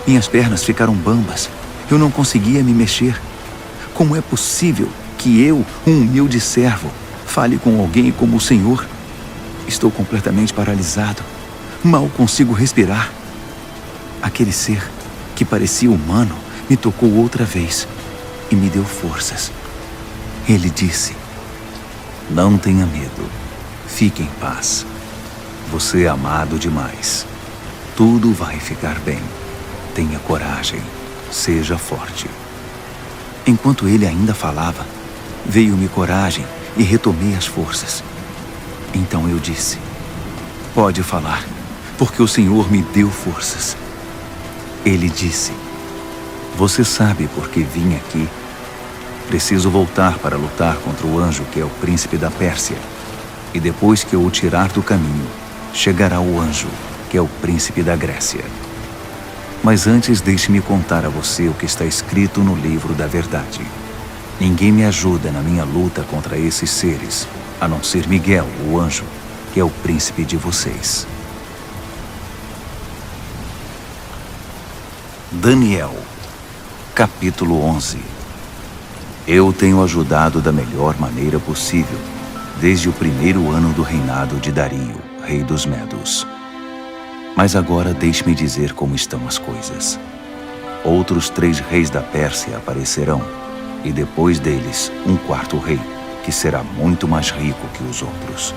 A: Minhas pernas ficaram bambas. Eu não conseguia me mexer. Como é possível que eu, um humilde servo, fale com alguém como o Senhor? Estou completamente paralisado. Mal consigo respirar. Aquele ser, que parecia humano, me tocou outra vez e me deu forças. Ele disse, não tenha medo. Fique em paz. Você é amado demais. Tudo vai ficar bem. Tenha coragem. Seja forte. Enquanto ele ainda falava, veio-me coragem e retomei as forças. Então eu disse, pode falar, porque o Senhor me deu forças. Ele disse, você sabe por que vim aqui? Preciso voltar para lutar contra o anjo que é o príncipe da Pérsia. E depois que eu o tirar do caminho, chegará o anjo, que é o príncipe da Grécia. Mas antes deixe-me contar a você o que está escrito no livro da verdade. Ninguém me ajuda na minha luta contra esses seres, a não ser Miguel, o anjo, que é o príncipe de vocês. Daniel, capítulo 11. Eu tenho ajudado da melhor maneira possível, desde o 1º ano do reinado de Dario, rei dos Medos. Mas agora deixe-me dizer como estão as coisas. Outros 3 reis da Pérsia aparecerão, e depois deles, um 4º rei, que será muito mais rico que os outros.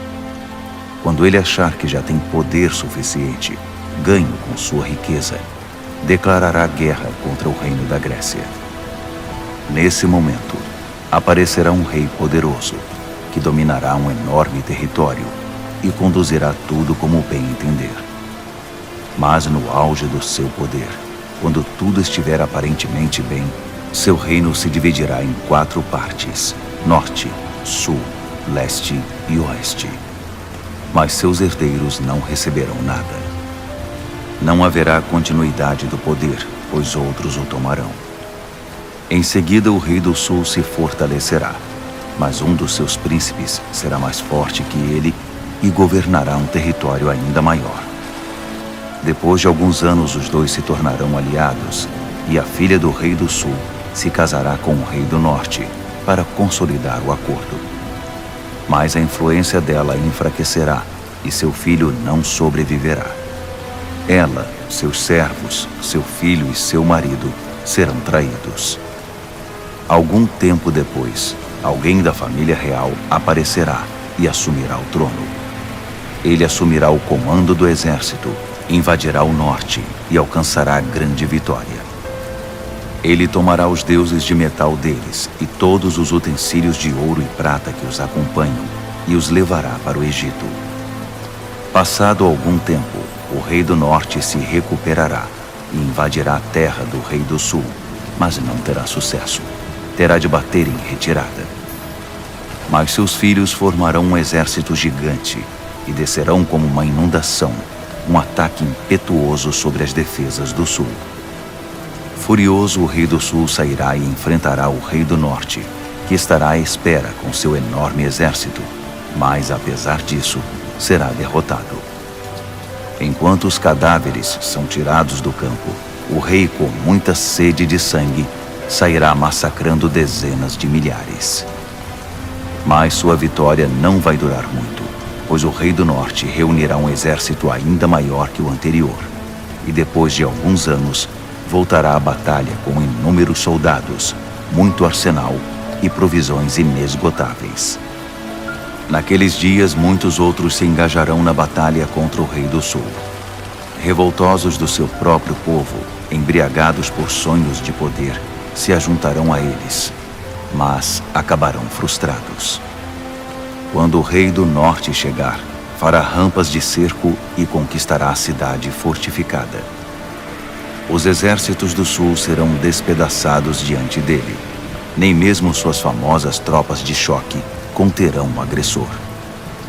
A: Quando ele achar que já tem poder suficiente, ganho com sua riqueza, declarará guerra contra o reino da Grécia. Nesse momento, aparecerá um rei poderoso, que dominará um enorme território e conduzirá tudo como bem entender. Mas no auge do seu poder, quando tudo estiver aparentemente bem, seu reino se dividirá em 4 partes: norte, sul, leste e oeste. Mas seus herdeiros não receberão nada. Não haverá continuidade do poder, pois outros o tomarão. Em seguida, o rei do sul se fortalecerá, mas um dos seus príncipes será mais forte que ele e governará um território ainda maior. Depois de alguns anos, os dois se tornarão aliados, e a filha do rei do sul se casará com o rei do norte para consolidar o acordo. Mas a influência dela enfraquecerá, e seu filho não sobreviverá. Ela, seus servos, seu filho e seu marido serão traídos. Algum tempo depois, alguém da família real aparecerá e assumirá o trono. Ele assumirá o comando do exército, invadirá o norte e alcançará grande vitória. Ele tomará os deuses de metal deles e todos os utensílios de ouro e prata que os acompanham e os levará para o Egito. Passado algum tempo, o rei do norte se recuperará e invadirá a terra do rei do sul, mas não terá sucesso. Terá de bater em retirada. Mas seus filhos formarão um exército gigante e descerão como uma inundação, um ataque impetuoso sobre as defesas do sul. Furioso, o rei do sul sairá e enfrentará o rei do norte, que estará à espera com seu enorme exército, mas, apesar disso, será derrotado. Enquanto os cadáveres são tirados do campo, o rei, com muita sede de sangue, sairá massacrando dezenas de milhares. Mas sua vitória não vai durar muito, pois o rei do norte reunirá um exército ainda maior que o anterior, e depois de alguns anos, voltará à batalha com inúmeros soldados, muito arsenal e provisões inesgotáveis. Naqueles dias, muitos outros se engajarão na batalha contra o rei do sul. Revoltosos do seu próprio povo, embriagados por sonhos de poder, se ajuntarão a eles, mas acabarão frustrados. Quando o rei do norte chegar, fará rampas de cerco e conquistará a cidade fortificada. Os exércitos do sul serão despedaçados diante dele. Nem mesmo suas famosas tropas de choque conterão o agressor.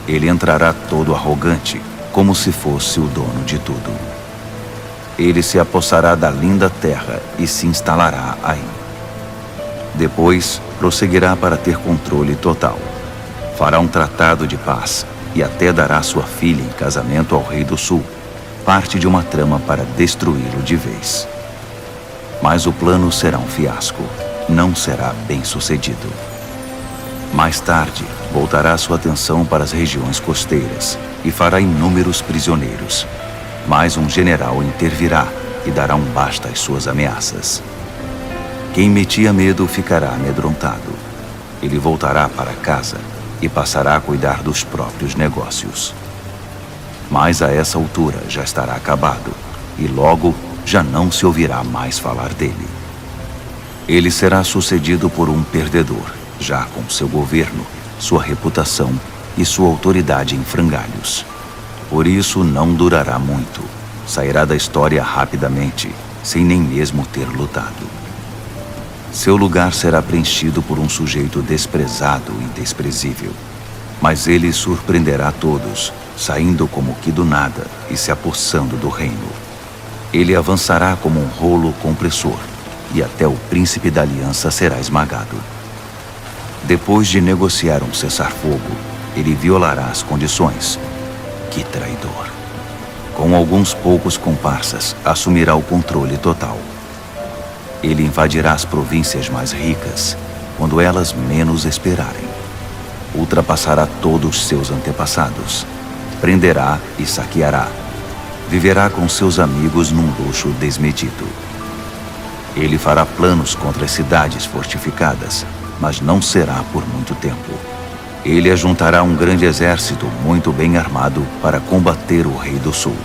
A: Ele entrará todo arrogante, como se fosse o dono de tudo. Ele se apossará da linda terra e se instalará aí. Depois, prosseguirá para ter controle total. Fará um tratado de paz e até dará sua filha em casamento ao rei do sul, parte de uma trama para destruí-lo de vez. Mas o plano será um fiasco, não será bem sucedido. Mais tarde, voltará sua atenção para as regiões costeiras e fará inúmeros prisioneiros. Mas um general intervirá e dará um basta às suas ameaças. Quem metia medo ficará amedrontado. Ele voltará para casa e passará a cuidar dos próprios negócios. Mas a essa altura já estará acabado e logo já não se ouvirá mais falar dele. Ele será sucedido por um perdedor, já com seu governo, sua reputação e sua autoridade em frangalhos. Por isso não durará muito. Sairá da história rapidamente, sem nem mesmo ter lutado. Seu lugar será preenchido por um sujeito desprezado e desprezível. Mas ele surpreenderá todos, saindo como que do nada e se apossando do reino. Ele avançará como um rolo compressor, e até o príncipe da aliança será esmagado. Depois de negociar um cessar-fogo, ele violará as condições. Que traidor! Com alguns poucos comparsas, assumirá o controle total. Ele invadirá as províncias mais ricas, quando elas menos esperarem. Ultrapassará todos seus antepassados. Prenderá e saqueará. Viverá com seus amigos num luxo desmedido. Ele fará planos contra as cidades fortificadas, mas não será por muito tempo. Ele ajuntará um grande exército muito bem armado para combater o rei do sul.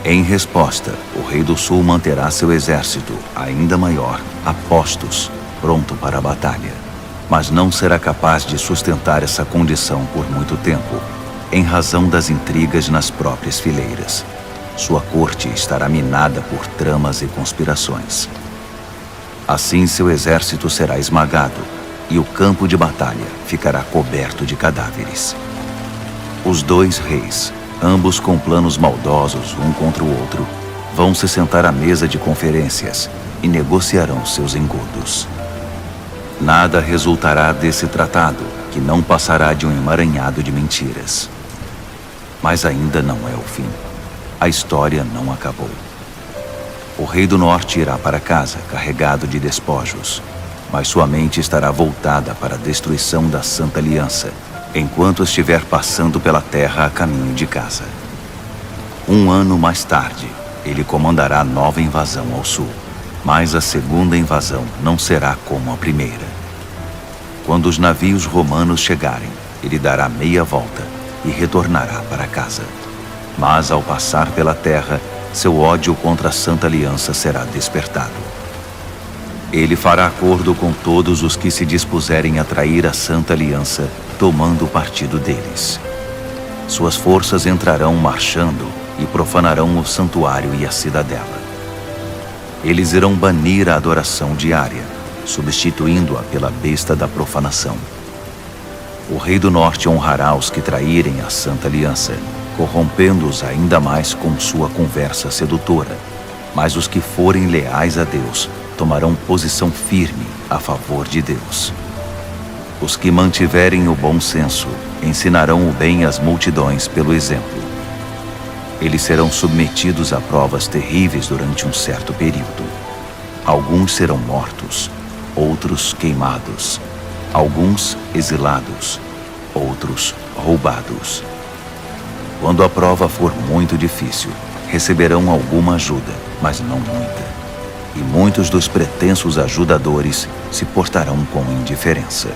A: Em resposta, o rei do sul manterá seu exército, ainda maior, a postos, pronto para a batalha. Mas não será capaz de sustentar essa condição por muito tempo, em razão das intrigas nas próprias fileiras. Sua corte estará minada por tramas e conspirações. Assim seu exército será esmagado, e o campo de batalha ficará coberto de cadáveres. Os dois reis, ambos com planos maldosos um contra o outro, vão se sentar à mesa de conferências e negociarão seus engodos. Nada resultará desse tratado, que não passará de um emaranhado de mentiras. Mas ainda não é o fim. A história não acabou. O rei do norte irá para casa carregado de despojos, mas sua mente estará voltada para a destruição da Santa Aliança, enquanto estiver passando pela terra a caminho de casa. Um ano mais tarde, ele comandará nova invasão ao sul. Mas a segunda invasão não será como a primeira. Quando os navios romanos chegarem, ele dará meia volta e retornará para casa. Mas ao passar pela terra, seu ódio contra a Santa Aliança será despertado. Ele fará acordo com todos os que se dispuserem a trair a Santa Aliança, tomando o partido deles. Suas forças entrarão marchando e profanarão o santuário e a cidadela. Eles irão banir a adoração diária, substituindo-a pela besta da profanação. O rei do norte honrará os que traírem a Santa Aliança, corrompendo-os ainda mais com sua conversa sedutora. Mas os que forem leais a Deus tomarão posição firme a favor de Deus. Os que mantiverem o bom senso ensinarão o bem às multidões pelo exemplo. Eles serão submetidos a provas terríveis durante um certo período. Alguns serão mortos, outros queimados, alguns exilados, outros roubados. Quando a prova for muito difícil, receberão alguma ajuda, mas não muita. E muitos dos pretensos ajudadores se portarão com indiferença.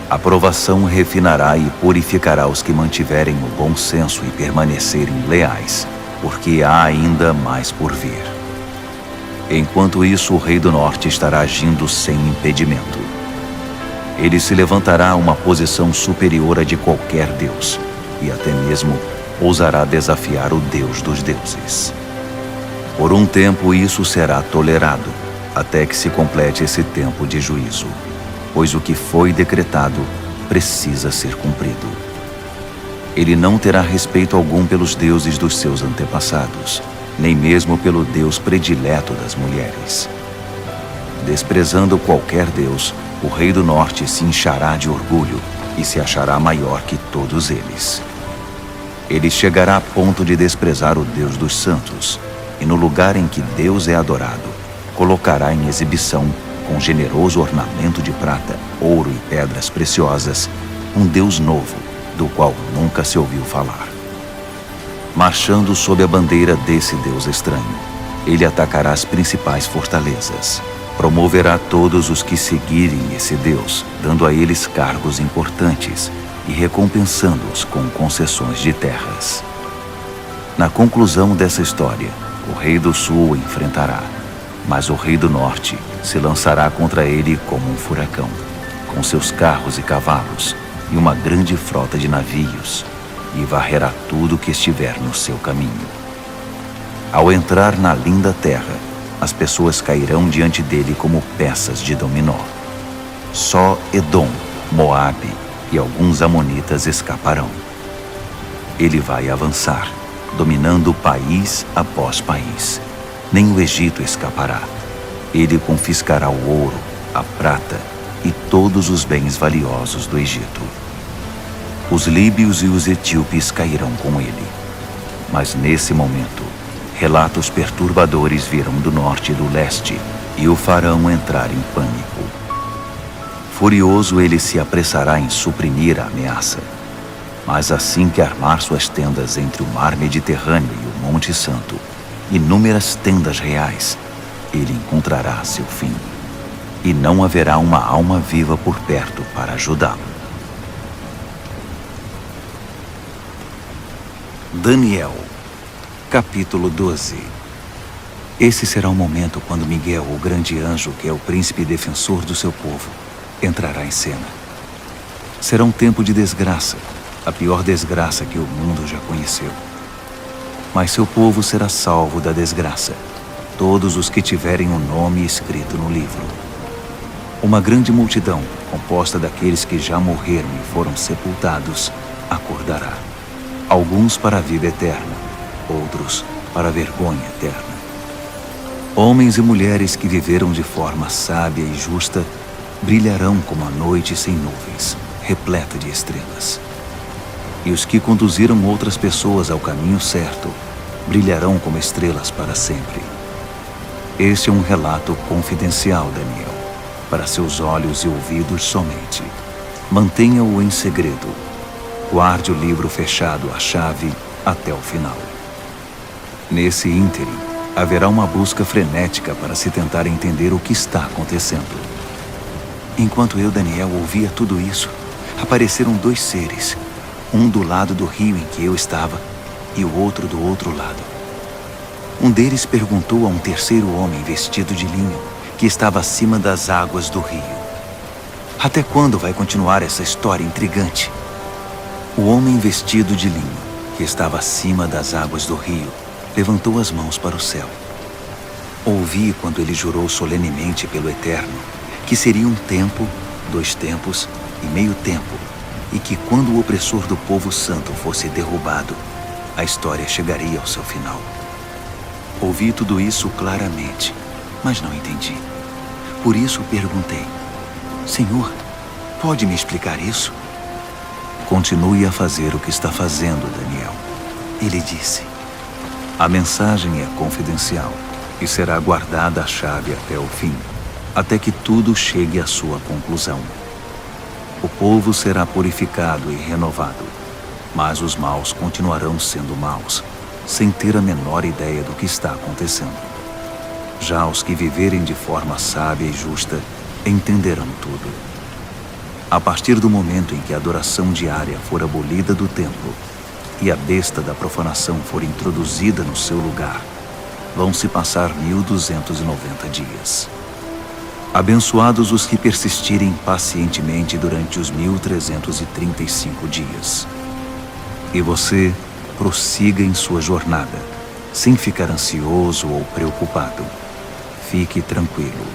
A: A provação refinará e purificará os que mantiverem o bom senso e permanecerem leais, porque há ainda mais por vir. Enquanto isso, o rei do norte estará agindo sem impedimento. Ele se levantará a uma posição superior à de qualquer deus, e até mesmo ousará desafiar o Deus dos deuses. Por um tempo isso será tolerado, até que se complete esse tempo de juízo, pois o que foi decretado precisa ser cumprido. Ele não terá respeito algum pelos deuses dos seus antepassados, nem mesmo pelo Deus predileto das mulheres. Desprezando qualquer deus, o rei do norte se inchará de orgulho e se achará maior que todos eles. Ele chegará a ponto de desprezar o Deus dos santos, e no lugar em que Deus é adorado, colocará em exibição, com generoso ornamento de prata, ouro e pedras preciosas, um Deus novo, do qual nunca se ouviu falar. Marchando sob a bandeira desse Deus estranho, ele atacará as principais fortalezas. Promoverá todos os que seguirem esse Deus, dando a eles cargos importantes e recompensando-os com concessões de terras. Na conclusão dessa história, o rei do sul o enfrentará, mas o rei do norte se lançará contra ele como um furacão, com seus carros e cavalos e uma grande frota de navios, e varrerá tudo que estiver no seu caminho. Ao entrar na linda terra, as pessoas cairão diante dele como peças de dominó. Só Edom, Moabe e alguns amonitas escaparão. Ele vai avançar, dominando país após país. Nem o Egito escapará. Ele confiscará o ouro, a prata e todos os bens valiosos do Egito. Os líbios e os etíopes cairão com ele. Mas nesse momento, relatos perturbadores virão do norte e do leste e o farão entrar em pânico. Furioso, ele se apressará em suprimir a ameaça. Mas assim que armar suas tendas entre o mar Mediterrâneo e o Monte Santo, inúmeras tendas reais, ele encontrará seu fim. E não haverá uma alma viva por perto para ajudá-lo. Daniel, capítulo 12. Esse será o momento quando Miguel, o grande anjo, que é o príncipe defensor do seu povo, entrará em cena. Será um tempo de desgraça, a pior desgraça que o mundo já conheceu. Mas seu povo será salvo da desgraça, todos os que tiverem o nome escrito no livro. Uma grande multidão, composta daqueles que já morreram e foram sepultados, acordará. Alguns para a vida eterna, outros para a vergonha eterna. Homens e mulheres que viveram de forma sábia e justa brilharão como a noite sem nuvens, repleta de estrelas. E os que conduziram outras pessoas ao caminho certo brilharão como estrelas para sempre. Este é um relato confidencial, Daniel, para seus olhos e ouvidos somente. Mantenha-o em segredo. Guarde o livro fechado à chave até o final. Nesse ínterim, haverá uma busca frenética para se tentar entender o que está acontecendo. Enquanto eu, Daniel, ouvia tudo isso, apareceram dois seres, um do lado do rio em que eu estava e o outro do outro lado. Um deles perguntou a um terceiro homem vestido de linho que estava acima das águas do rio: até quando vai continuar essa história intrigante? O homem vestido de linho, que estava acima das águas do rio, levantou as mãos para o céu. Ouvi quando ele jurou solenemente pelo Eterno que seria um tempo, 2 tempos e meio tempo, e que quando o opressor do povo santo fosse derrubado, a história chegaria ao seu final. Ouvi tudo isso claramente, mas não entendi. Por isso perguntei: Senhor, pode me explicar isso? Continue a fazer o que está fazendo, Daniel. Ele disse: a mensagem é confidencial e será guardada a chave até o fim, até que tudo chegue à sua conclusão. O povo será purificado e renovado, mas os maus continuarão sendo maus, sem ter a menor ideia do que está acontecendo. Já os que viverem de forma sábia e justa entenderão tudo. A partir do momento em que a adoração diária for abolida do templo e a besta da profanação for introduzida no seu lugar, vão se passar 1290 dias. Abençoados os que persistirem pacientemente durante os 1335 dias. E você prossiga em sua jornada, sem ficar ansioso ou preocupado. Fique tranquilo.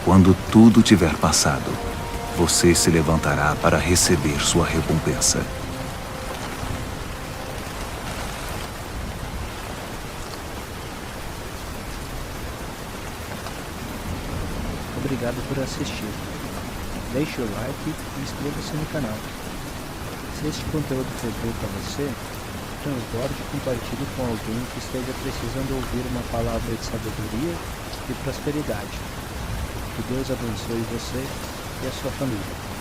A: Quando tudo tiver passado, você se levantará para receber sua recompensa.
E: Obrigado por assistir. Deixe o like e inscreva-se no canal. Se este conteúdo foi bom para você, transborde e compartilhe com alguém que esteja precisando ouvir uma palavra de sabedoria e prosperidade. Que Deus abençoe você e a sua família.